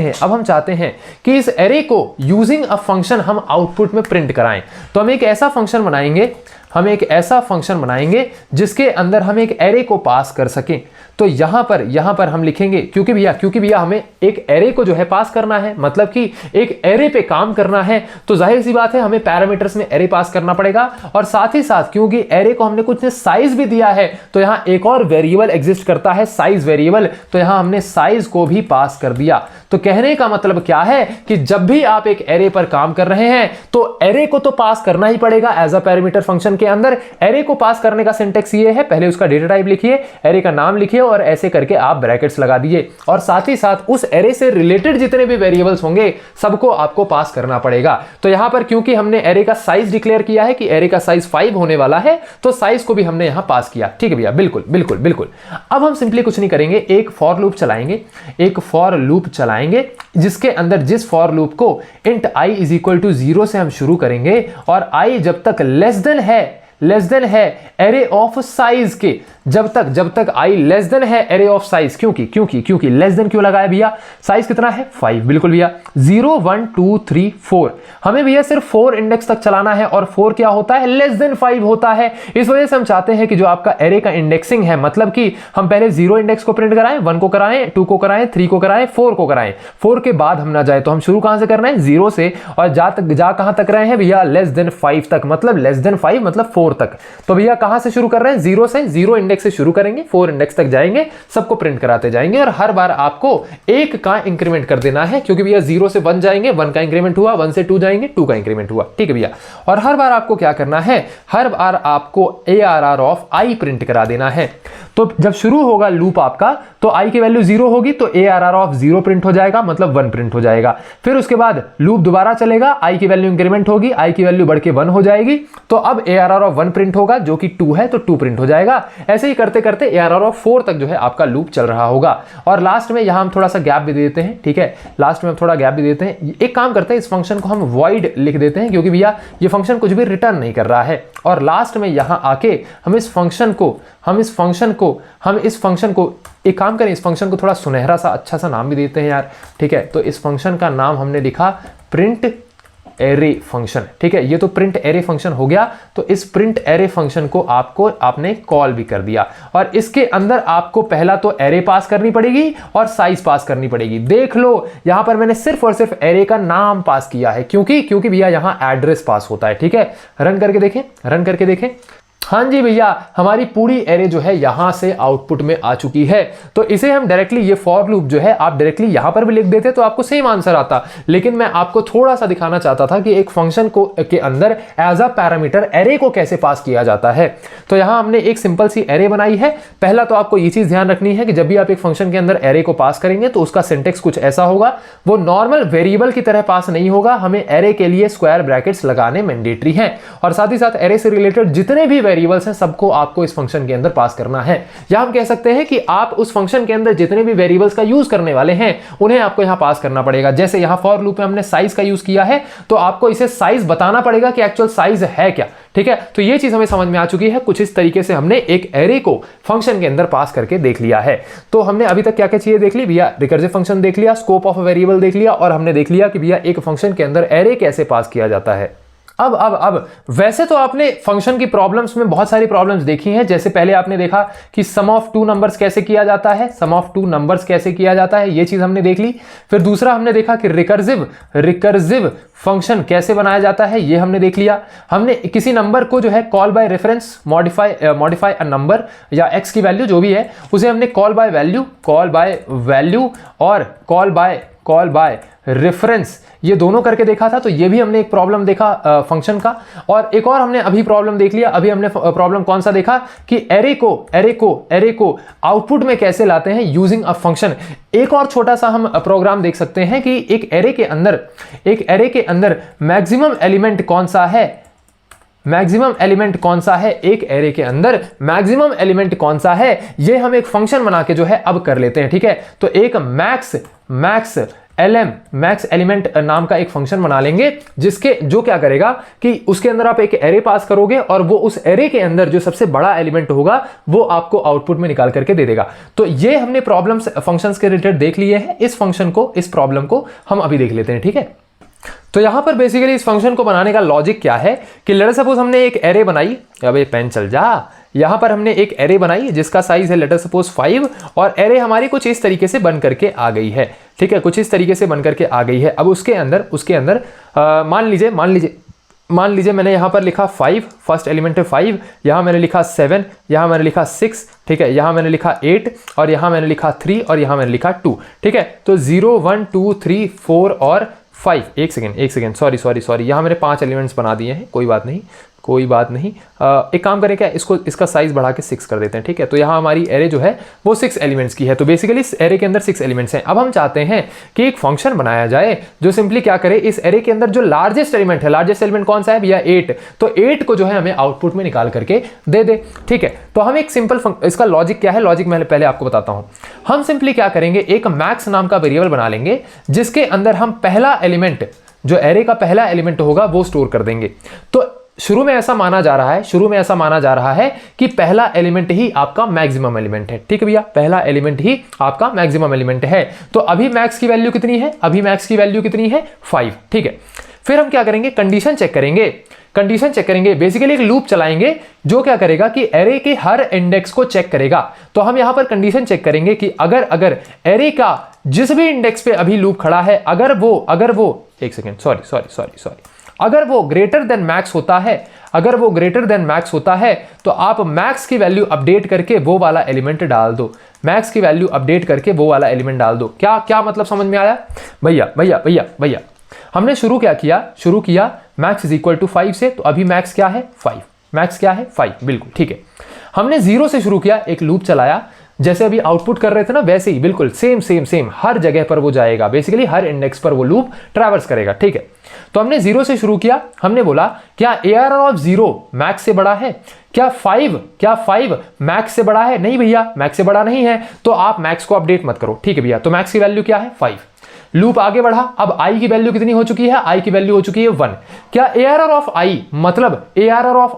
हैं कि इस एरे को यूजिंग अ फंक्शन हम आउटपुट में प्रिंट कराएं। तो हम एक ऐसा फंक्शन बनाएंगे जिसके अंदर हम एक एरे को पास कर सकें। तो यहां पर हम लिखेंगे, क्योंकि भैया हमें एक एरे को जो है पास करना है, मतलब कि एक एरे पे काम करना है, तो जाहिर सी बात है हमें पैरामीटर्स में एरे पास करना पड़ेगा। और साथ ही साथ क्योंकि एरे को हमने कुछ साइज भी दिया है, तो यहां एक और वेरिएबल एग्जिस्ट करता है, साइज वेरिएबल, तो यहां हमने साइज को भी पास कर दिया। तो कहने का मतलब क्या है कि जब भी आप एक एरे पर काम कर रहे हैं तो एरे को तो पास करना ही पड़ेगा एज अ पैरामीटर फंक्शन के अंदर। एरे को पास करने का सिंटेक्स ये है, पहले उसका डेटा टाइप लिखिए, एरे का नाम लिखिए और ऐसे करके आप ब्रैकेट्स लगा दिए, और साथ ही साथ उस एरे से रिलेटेड जितने भी वेरिएबल्स होंगे सबको आपको पास करना पड़ेगा। तो यहां पर क्योंकि हमने एरे का साइज डिक्लेयर किया है कि एरे का साइज 5 होने वाला है, तो साइज को भी हमने यहां पास किया। ठीक है भैया, बिल्कुल। अब हम सिंपली कुछ नहीं करेंगे, एक फॉर लूप चलाएंगे जिसके अंदर जिस फॉर लूप को int i = 0 से हम शुरू करेंगे और i जब तक लेस लेस देन है एरे ऑफ साइज के, जब तक i लेस देन है एरे ऑफ साइज, क्योंकि लेस देन क्यों लगाया भैया, साइज कितना है 5, बिल्कुल भैया 0 1 2 3 4, हमें भैया सिर्फ 4 इंडेक्स तक चलाना है और 4 क्या होता है, लेस देन 5 होता है। इस वजह से हम चाहते हैं कि जो आपका एरे का इंडेक्सिंग है, मतलब कि हम पहले 0 इंडेक्स को प्रिंट कराएं, 1 को कराएं, 2 को कराएं, 3 को कराएं, 4 को कराएं, 4 के बाद हम ना जाए तो हम शुरू कहां से करना है, 0 से, और जा कहां तक रहे हैं भैया, लेस देन 5 तक, मतलब लेस देन 5 मतलब 4 तक। तो भैया कहां से शुरू कर रहे हैं, 0 से, 0 इंडेक्स से शुरू करेंगे, 4 इंडेक्स तक जाएंगे, सबको प्रिंट कराते जाएंगे और हर बार आपको 1 का इंक्रीमेंट कर देना है, क्योंकि भैया 0 से 1 जाएंगे, 1 का इंक्रीमेंट हुआ, 1 से 2 जाएंगे, 2 का इंक्रीमेंट हुआ, ठीक है भैया। और हर बार आपको क्या करना है, हर बार आपको ARR ऑफ i प्रिंट करा देना है। तो जब शुरू होगा लूप आपका, तो i की वैल्यू 0 होगी तो ARR ऑफ 0 प्रिंट हो जाएगा, मतलब 1 प्रिंट हो जाएगा। फिर उसके बाद लूप दोबारा चलेगा, i की वैल्यू इंक्रीमेंट होगी, i की वैल्यू बढ़ के 1 हो जाएगी, तो अब ARR ऑफ 1 प्रिंट होगा, जो कि 2 है तो 2 प्रिंट हो जाएगा। ऐसे ही करते करते ARR ऑफ 4 तक जो है आपका लूप चल रहा होगा। और लास्ट में यहां हम थोड़ा सा गैप भी देते हैं, ठीक है, लास्ट में हम थोड़ा गैप भी देते हैं। एक काम करते हैं, इस फंक्शन को हम वॉइड लिख देते हैं, क्योंकि भैया ये फंक्शन कुछ भी रिटर्न नहीं कर रहा है। और लास्ट में यहां आके हम इस फंक्शन को एक काम करें, इस फंक्शन को थोड़ा सुनहरा सा अच्छा सा नाम भी देते हैं यार, ठीक है। तो इस फंक्शन का नाम हमने लिखा प्रिंट एरे फंक्शन, ठीक है। ये तो प्रिंट एरे फंक्शन हो गया। तो इस प्रिंट एरे फंक्शन को आपने कॉल भी कर दिया, और इसके अंदर आपको पहला तो एरे पास करनी पड़ेगी और साइज पास करनी पड़ेगी। देख लो यहां पर मैंने सिर्फ और सिर्फ एरे का नाम पास किया है, क्योंकि भैया यहां एड्रेस पास होता है, ठीक है। रन करके देखें, हाँ जी भैया, हमारी पूरी एरे जो है यहां से आउटपुट में आ चुकी है। तो इसे हम डायरेक्टली, ये फॉर लूप जो है आप डायरेक्टली यहां पर भी लिख देते तो आपको सेम आंसर आता, लेकिन मैं आपको थोड़ा सा दिखाना चाहता था कि एक फंक्शन को के अंदर एज अ पैरामीटर एरे को कैसे पास किया जाता है। तो यहां हमने एक सिंपल सी एरे बनाई है। पहला तो आपको ये चीज ध्यान रखनी है कि जब भी आप एक फंक्शन के अंदर एरे को पास करेंगे तो उसका सिंटेक्स कुछ ऐसा होगा, वो नॉर्मल वेरिएबल की तरह पास नहीं होगा, हमें एरे के लिए स्क्वायर ब्रैकेट्स लगाने मैंडेटरी हैं। और साथ ही साथ एरे से रिलेटेड जितने भी वेरिएबल्स हैं सबको आपको इस फंक्शन के अंदर पास करना है। या हम कह सकते हैं कि आप उस फंक्शन के अंदर जितने भी वेरिएबल्स का यूज करने वाले हैं उन्हें आपको यहां पास करना पड़ेगा। जैसे यहां फॉर लूप में हमने साइज का यूज किया है, तो आपको इसे साइज बताना पड़ेगा कि एक्चुअल साइज है क्या, ठीक है। तो ये चीज हमें समझ में आ चुकी है। कुछ इस तरीके से हमने एक एरे को फंक्शन के अंदर पास करके देख लिया है। तो हमने अभी तक क्या क्या चीजें देख ली भैया, रिकर्सिव फंक्शन देख लिया, स्कोप ऑफ वेरिएबल देख लिया, और हमने देख लिया कि भैया एक फंक्शन के अंदर एरे कैसे पास किया जाता है। अब वैसे तो आपने फंक्शन की प्रॉब्लम्स में बहुत सारी प्रॉब्लम्स देखी हैं। जैसे पहले आपने देखा कि सम ऑफ टू नंबर्स कैसे किया जाता है, ये चीज हमने देख ली। फिर दूसरा हमने देखा कि रिकर्सिव फंक्शन कैसे बनाया जाता है, ये हमने देख लिया। हमने किसी नंबर को जो है call by reference, modify a number या एक्स की वैल्यू जो भी है उसे हमने कॉल बाय वैल्यू और कॉल बाय रेफरेंस, ये दोनों करके देखा था। तो ये भी हमने एक प्रॉब्लम देखा फंक्शन का। और एक और हमने अभी प्रॉब्लम देख लिया। अभी हमने प्रॉब्लम कौन सा देखा कि एरे को आउटपुट में कैसे लाते हैं यूजिंग अ फंक्शन। एक और छोटा सा हम प्रोग्राम देख सकते हैं कि एक एरे के अंदर मैक्सिमम एलिमेंट कौन सा है, एक एरे के अंदर मैक्सिमम एलिमेंट कौन सा है, ये हम एक फंक्शन बना के जो है अब कर लेते हैं, ठीक है। तो एक मैक्स एलिमेंट नाम का एक फंक्शन बना लेंगे, जो क्या करेगा कि उसके अंदर आप एक एरे पास करोगे और वो उस एरे के अंदर जो सबसे बड़ा एलिमेंट होगा वो आपको आउटपुट में निकाल करके दे देगा। तो ये हमने प्रॉब्लम्स फंक्शंस के रिलेटेड देख लिए हैं। इस प्रॉब्लम को हम अभी देख लेते हैं, ठीक है। तो यहां पर बेसिकली इस फंक्शन को बनाने का लॉजिक क्या है कि लेट सपोज हमने एक एरे बनाई, अबे पेन चल जा, यहां पर हमने एक एरे बनाई जिसका साइज है लेट सपोज 5, और एरे हमारी कुछ इस तरीके से बन करके आ गई है, ठीक है, कुछ इस तरीके से बन करके आ गई है। अब उसके अंदर मान लीजिए मैंने यहां पर लिखा 5, फर्स्ट एलिमेंट है 5, यहां मैंने लिखा 7, यहां मैंने लिखा 6, ठीक है, यहां मैंने लिखा 8, और यहां मैंने लिखा 3, और यहां मैंने लिखा 2, ठीक है। तो 0 1 2 3 4 और 5, एक सेकेंड, सॉरी, यहां मैंने 5 एलिमेंट्स बना दिए हैं, कोई बात नहीं। एक काम करें क्या, इसका साइज बढ़ा के 6 कर देते हैं, ठीक है। तो यहाँ हमारी एरे जो है वो 6 एलिमेंट्स की है। तो बेसिकली इस एरे के अंदर 6 एलिमेंट्स हैं। अब हम चाहते हैं कि एक फंक्शन बनाया जाए जो सिंपली क्या करे, इस एरे के अंदर जो लार्जेस्ट एलिमेंट कौन सा है भैया 8, तो 8 को जो है हमें आउटपुट में निकाल करके दे दे, ठीक है। तो हम एक सिंपल इसका लॉजिक क्या है, लॉजिक मैं पहले आपको बताता हूं। हम सिंपली क्या करेंगे, एक मैक्स नाम का वेरिएबल बना लेंगे जिसके अंदर हम पहला एलिमेंट, जो एरे का पहला एलिमेंट होगा वो स्टोर कर देंगे। तो शुरू में ऐसा माना जा रहा है कि पहला एलिमेंट ही आपका मैक्सिमम एलिमेंट है। ठीक है भैया, पहला एलिमेंट ही आपका मैक्सिमम एलिमेंट है। तो अभी मैक्स की वैल्यू कितनी है? अभी मैक्स की वैल्यू कितनी है? 5। ठीक है, फिर हम क्या करेंगे? कंडीशन चेक करेंगे। बेसिकली एक लूप चलाएंगे जो क्या करेगा कि एरे के हर इंडेक्स को चेक करेगा। तो हम यहां पर कंडीशन चेक करेंगे कि अगर एरे का जिस भी इंडेक्स पे अभी लूप खड़ा है, अगर वो एक सेकेंड, सॉरी, अगर वो ग्रेटर देन मैक्स होता है, तो आप मैक्स की वैल्यू अपडेट करके वो वाला एलिमेंट डाल दो। क्या मतलब समझ में आया भैया? हमने शुरू किया मैक्स इज इक्वल टू 5 से, तो अभी मैक्स क्या है? 5। बिल्कुल ठीक है। हमने 0 से शुरू किया, एक लूप चलाया, जैसे अभी आउटपुट कर रहे थे ना, वैसे ही बिल्कुल सेम हर जगह पर वो जाएगा। बेसिकली हर इंडेक्स पर वो लूप ट्रैवर्स करेगा। ठीक है, तो हमने 0 से शुरू किया। हमने बोला क्या ARR ऑफ 0 मैक्स से बड़ा है? क्या 5 मैक्स से बड़ा है? नहीं भैया, मैक्स से बड़ा नहीं है। तो आप मैक्स को अपडेट मत करो। ठीक है भैया, तो मैक्स की वैल्यू क्या है? 5। लूप आगे बढ़ा, अब i की वैल्यू कितनी हो चुकी है? i की वैल्यू हो चुकी है 1। क्या ARR ऑफ i मतलब ARR ऑफ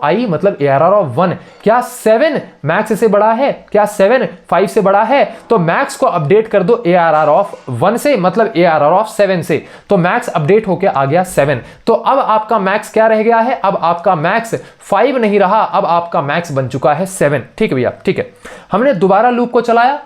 1, क्या 7 मैक्स से बड़ा है? क्या 7 5 से बड़ा है? तो मैक्स को अपडेट कर दो ARR ऑफ 1 से, मतलब ARR ऑफ 7 से। तो मैक्स अपडेट होकर आ गया 7। तो अब आपका मैक्स क्या रह गया है? अब आपका मैक्स 5 नहीं रहा, अब आपका मैक्स बन चुका है 7। ठीक है भैया, ठीक है। हमने दोबारा लूप को चलाया।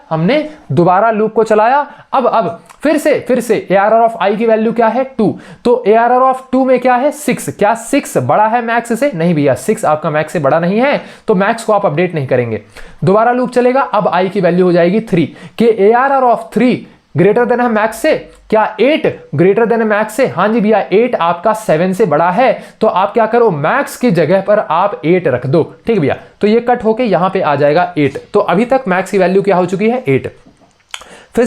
अब फिर से ARR ऑफ i की वैल्यू क्या है? 2। तो ARR ऑफ 2 में क्या है? 6। क्या 6 बड़ा है मैक्स से? नहीं भैया, 6 आपका मैक्स से बड़ा नहीं है, तो मैक्स को आप अपडेट नहीं करेंगे। दोबारा लूप चलेगा, अब i की वैल्यू हो जाएगी 3। कि ARR ऑफ 3 ग्रेटर देन है मैक्स से? क्या 8 ग्रेटर देन मैक्स से? हाँ जी भैया, 8 आपका 7 से बड़ा है। तो आप क्या करो? मैक्स की जगह पर आप 8 रख दो। ठीक है भैया, तो ये कट होके यहां पे आ जाएगा 8। तो अभी तक मैक्स की वैल्यू क्या हो चुकी है? 8। फिर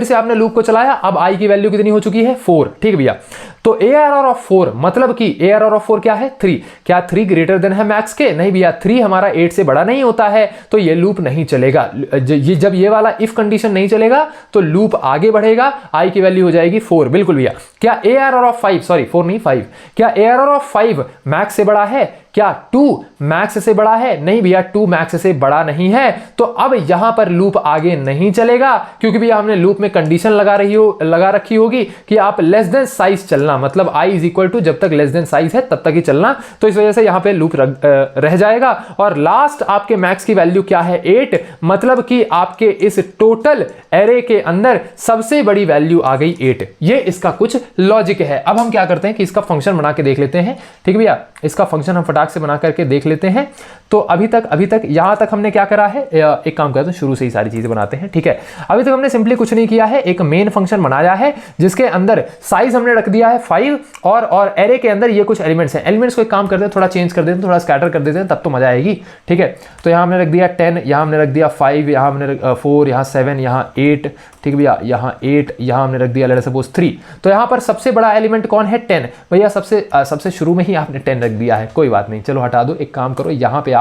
से आपने लूप को चलाया, अब i की वैल्यू कितनी हो चुकी है? 4। ठीक है भैया, तो ARR ऑफ 4 मतलब कि ARR ऑफ 4 क्या है? 3। क्या 3 ग्रेटर देन है मैक्स के? नहीं भैया, 3 हमारा 8 से बड़ा नहीं होता है, तो ये लूप नहीं चलेगा। जब ये वाला इफ कंडीशन नहीं चलेगा तो लूप आगे बढ़ेगा, i की वैल्यू हो जाएगी 4। बिल्कुल भैया। क्या ARR ऑफ 5, सॉरी 4 नहीं 5, क्या ARR ऑफ 5 मैक्स से बड़ा है? क्या 2 मैक्स से बड़ा है? नहीं भैया, 2 मैक्स से बड़ा नहीं है। तो अब यहां पर लूप आगे नहीं चलेगा, क्योंकि भैया हमने लूप में कंडीशन लगा रखी होगी कि आप लेस देन साइज चलना, मतलब i इज इक्वल टू जब तक लेस देन साइज है तब तक ही चलना। तो इस वजह से यहां पे लूप रह जाएगा। और लास्ट आपके मैक्स की वैल्यू क्या है? 8, मतलब कि आपके इस टोटल एरे के अंदर सबसे बड़ी वैल्यू आ गई 8। ये इसका कुछ लॉजिक है। अब हम क्या करते हैं कि इसका फंक्शन बना के देख लेते हैं। ठीक है भैया, इसका फंक्शन हम फटाक से बना करके देख लेते हैं। तो अभी तक यहां तक हमने क्या करा है? एक काम करते हैं, शुरू से ही सारी चीजें बनाते हैं। ठीक है, अभी तक हमने सिंपली कुछ नहीं किया है, एक मेन फंक्शन बनाया है जिसके अंदर साइज हमने रख दिया है 5, और एरे के अंदर ये कुछ एलिमेंट्स हैं। एलिमेंट्स को एक काम करते हैं, थोड़ा चेंज कर देते हैं, थोड़ा स्कैटर कर देते हैं, तब तो मजा आएगी। ठीक है, तो यहां हमने रख दिया 10, यहां हमने रख दिया 5, यहां हमने 4, यहां 7, यहां 8। ठीक भैया, यहां 8, यहां हमने रख दिया लेट्स सपोज 3। तो यहां पर सबसे बड़ा एलिमेंट कौन है? 10। भैया सबसे शुरू में ही आपने 10 रख दिया है, कोई बात नहीं, चलो हटा दो। एक काम करो, यहां पे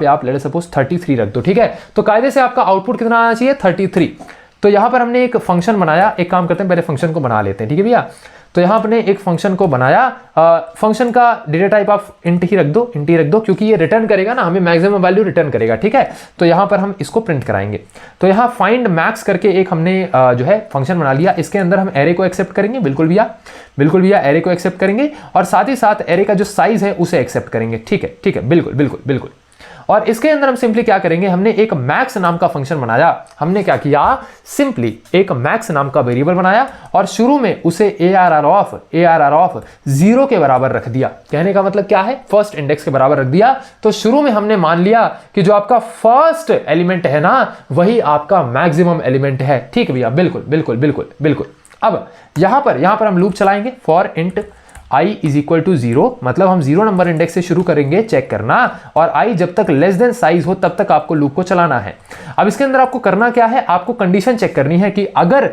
आप लेट्स सपोज 33 रख दो। ठीक है, तो कायदे से आपका आउटपुट कितना आना चाहिए? 33। तो यहां पर हमने एक फंक्शन बनाया, एक काम करते हैं पहले फंक्शन को बना लेते हैं। ठीक है भैया, तो यहां अपने एक फंक्शन को बनाया, फंक्शन का डेटा टाइप आप इंट ही रख दो, क्योंकि ये रिटर्न करेगा ना, हमें मैक्सिमम वैल्यू रिटर्न करेगा। ठीक है, तो यहां पर हम इसको प्रिंट कराएंगे। तो यहां फाइंड मैक्स करके एक हमने जो है फंक्शन बना लिया। इसके अंदर हम एरे को एक्सेप्ट करेंगे। बिल्कुल भैया एरे को एक्सेप्ट करेंगे, और साथ ही साथ एरे का जो साइज है उसे एक्सेप्ट करेंगे। ठीक है, बिल्कुल। और इसके अंदर हम सिंपली क्या करेंगे? हमने एक मैक्स नाम का फंक्शन बनाया। हमने क्या किया? सिंपली एक मैक्स नाम का वेरिएबल बनाया और शुरू में उसे ARR ऑफ 0 के बराबर रख दिया। कहने का मतलब क्या है? फर्स्ट इंडेक्स के बराबर रख दिया। तो शुरू में हमने मान लिया कि जो आपका फर्स्ट एलिमेंट है ना, वही आपका मैक्सिमम एलिमेंट है। ठीक भैया, बिल्कुल। अब यहां पर हम लूप चलाएंगे for int i is equal to 0, मतलब हम 0 नंबर इंडेक्स से शुरू करेंगे चेक करना, और i जब तक लेस देन साइज हो तब तक आपको लूप को चलाना है। अब इसके अंदर आपको करना क्या है? आपको कंडीशन चेक करनी है कि अगर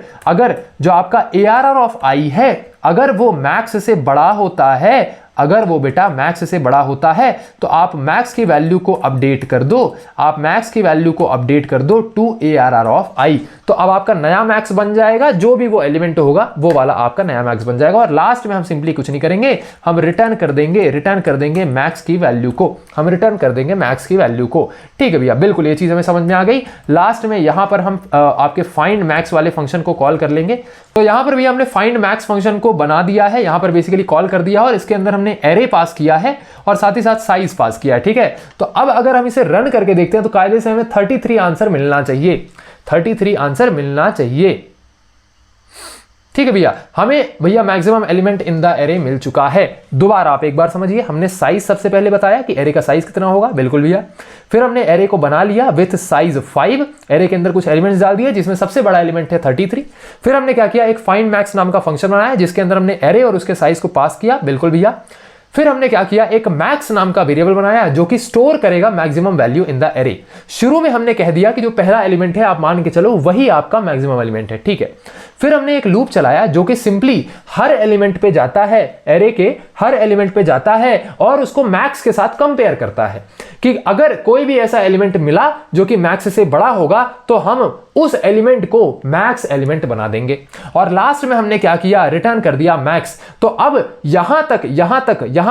जो आपका ARR ऑफ i है, अगर वो मैक्स से बड़ा होता है, अगर वो बेटा मैक्स से बड़ा होता है तो आप मैक्स की वैल्यू को अपडेट कर दो, आप मैक्स की वैल्यू को अपडेट कर दो टू ARR ऑफ आई। तो अब आपका नया मैक्स बन जाएगा, जो भी वो एलिमेंट होगा वो वाला आपका नया मैक्स बन जाएगा। और लास्ट में हम सिंपली कुछ नहीं करेंगे, हम रिटर्न कर देंगे मैक्स की वैल्यू को, हम रिटर्न कर देंगे मैक्स की वैल्यू को। ठीक है भैया, बिल्कुल ये चीज हमें समझ में आ गई। लास्ट में यहां पर हम आपके फाइंड मैक्स वाले फंक्शन को कॉल कर लेंगे। तो यहां पर भी हमने फाइंड मैक्स फंक्शन को बना दिया है, यहां पर बेसिकली कॉल कर दिया और इसके अंदर हमने एरे पास किया है और साथ ही साथ साइज पास किया है। ठीक है, तो अब अगर हम इसे रन करके देखते हैं तो कायदे से हमें 33 आंसर मिलना चाहिए, 33 आंसर मिलना चाहिए। ठीक है भैया, हमें भैया maximum element in the array मिल चुका है। दोबारा आप एक बार समझिए, हमने साइज सबसे पहले बताया कि एरे का साइज कितना होगा, बिल्कुल भैया। फिर हमने एरे को बना लिया विथ साइज 5, एरे के अंदर कुछ एलिमेंट्स डाल दिए जिसमें सबसे बड़ा एलिमेंट है 33। फिर हमने क्या किया, एक फाइंड मैक्स नाम का फंक्शन बनाया जिसके अंदर हमने एरे और उसके साइज को पास किया, बिल्कुल भैया। फिर हमने क्या किया, एक मैक्स नाम का वेरिएबल बनाया जो कि स्टोर करेगा maximum value in the array. शुरू में हमने कह दिया कि जो पहला एलिमेंट है आप मान के चलो वही आपका मैक्सिमम एलिमेंट है। ठीक है, फिर हमने एक लूप चलाया जो कि सिंपली हर एलिमेंट पे जाता है, एरे के हर एलिमेंट पे जाता है और उसको मैक्स के साथ कंपेयर करता है कि अगर कोई भी ऐसा एलिमेंट मिला जो कि मैक्स से बड़ा होगा तो हम उस एलिमेंट को मैक्स एलिमेंट बना देंगे। और लास्ट में हमने क्या किया, रिटर्न कर दिया मैक्स। तो अब यहां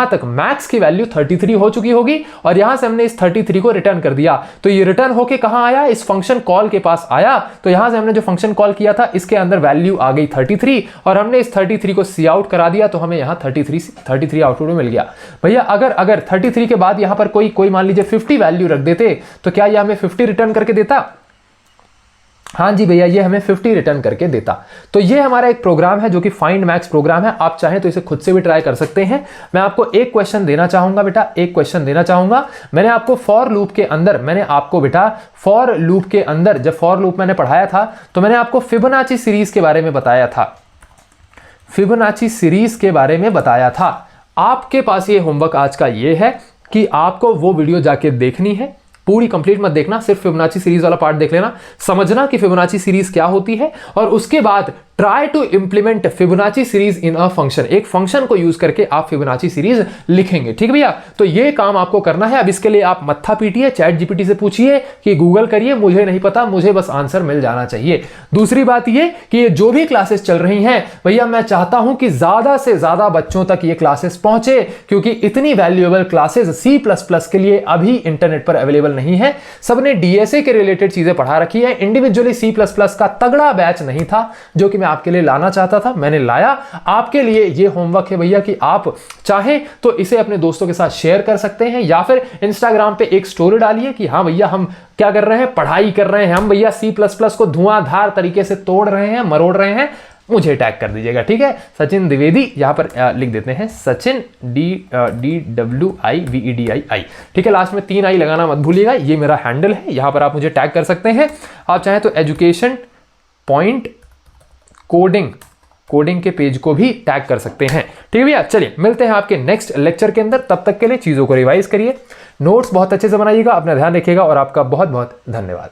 तक मैक्स की वैल्यू 33 हो चुकी होगी और यहां से हमने इस 33 को रिटर्न कर दिया। तो ये रिटर्न होके कहां आया, इस फंक्शन कॉल के पास आया। तो यहां से हमने जो फंक्शन कॉल किया था इसके अंदर वैल्यू आ गई 33 और हमने इस 33 को सी आउट करा दिया तो हमें यहां 33 आउटपुट में मिल गया। भैया अगर 33 के बाद यहां पर कोई मान लीजिए 50 वैल्यू रख देते तो क्या ये हमें 50 रिटर्न करके देता? हाँ जी भैया, ये हमें 50 रिटर्न करके देता। तो ये हमारा एक प्रोग्राम है जो कि फाइंड मैक्स प्रोग्राम है। आप चाहें तो इसे खुद से भी ट्राई कर सकते हैं। मैं आपको एक क्वेश्चन देना चाहूंगा बेटा, एक क्वेश्चन देना चाहूंगा। मैंने आपको फॉर लूप के अंदर जब फॉर लूप मैंने पढ़ाया था तो मैंने आपको फिबोनाची सीरीज के बारे में बताया था, फिबोनाची सीरीज के बारे में बताया था। आपके पास ये होमवर्क आज का ये है कि आपको वो वीडियो जाके देखनी है, पूरी कंप्लीट मत देखना, सिर्फ फिबोनाची सीरीज वाला पार्ट देख लेना, समझना कि फिबोनाची सीरीज क्या होती है और उसके बाद try to implement Fibonacci series in a function. एक फंक्शन को यूज करके आप फिबोनाची सीरीज लिखेंगे। ठीक भैया, तो ये काम आपको करना है। अब इसके लिए आप मत्था पीटिए, चैट जीपीटी से पूछिए कि गूगल करिए, मुझे नहीं पता, मुझे बस आंसर मिल जाना चाहिए। दूसरी बात ये कि ये जो भी क्लासेस चल रही हैं भैया, मैं चाहता हूं कि ज्यादा से ज्यादा बच्चों तक ये क्लासेस पहुंचे, क्योंकि इतनी वैल्यूएबल क्लासेस C++ के लिए अभी इंटरनेट पर अवेलेबल नहीं है। सबने डीएसए के रिलेटेड चीजें पढ़ा रखी है, इंडिविजुअली C++ का तगड़ा बैच नहीं था जो कि मैं आपके लिए लाना चाहता था, मैंने लाया। आपके लिए ये होमवर्क है भैया कि आप चाहें तो इसे अपने दोस्तों के साथ शेयर कर सकते हैं या फिर इंस्टाग्राम पे एक स्टोरी डालिए कि हाँ भैया हम क्या कर रहे हैं, पढ़ाई कर रहे हैं, हम भैया C++ को धुआंधार तरीके से तोड़ रहे हैं, मरोड़ रहे हैं, मुझे टैग कर दीजिएगा। ठीक है, सचिन द्विवेदी यहां पर लिख देते हैं, सचिन DWIVEDII। ठीक है, लास्ट में 3 आई लगाना मत भूलिएगा, ये मेरा हैंडल है, यहां पर आप मुझे टैग कर सकते हैं। आप चाहें तो एजुकेशन पॉइंट कोडिंग के पेज को भी टैग कर सकते हैं। ठीक है भैया, चलिए मिलते हैं आपके नेक्स्ट लेक्चर के अंदर। तब तक के लिए चीजों को रिवाइज करिए, नोट्स बहुत अच्छे से बनाइएगा, अपना ध्यान रखिएगा और आपका बहुत बहुत धन्यवाद।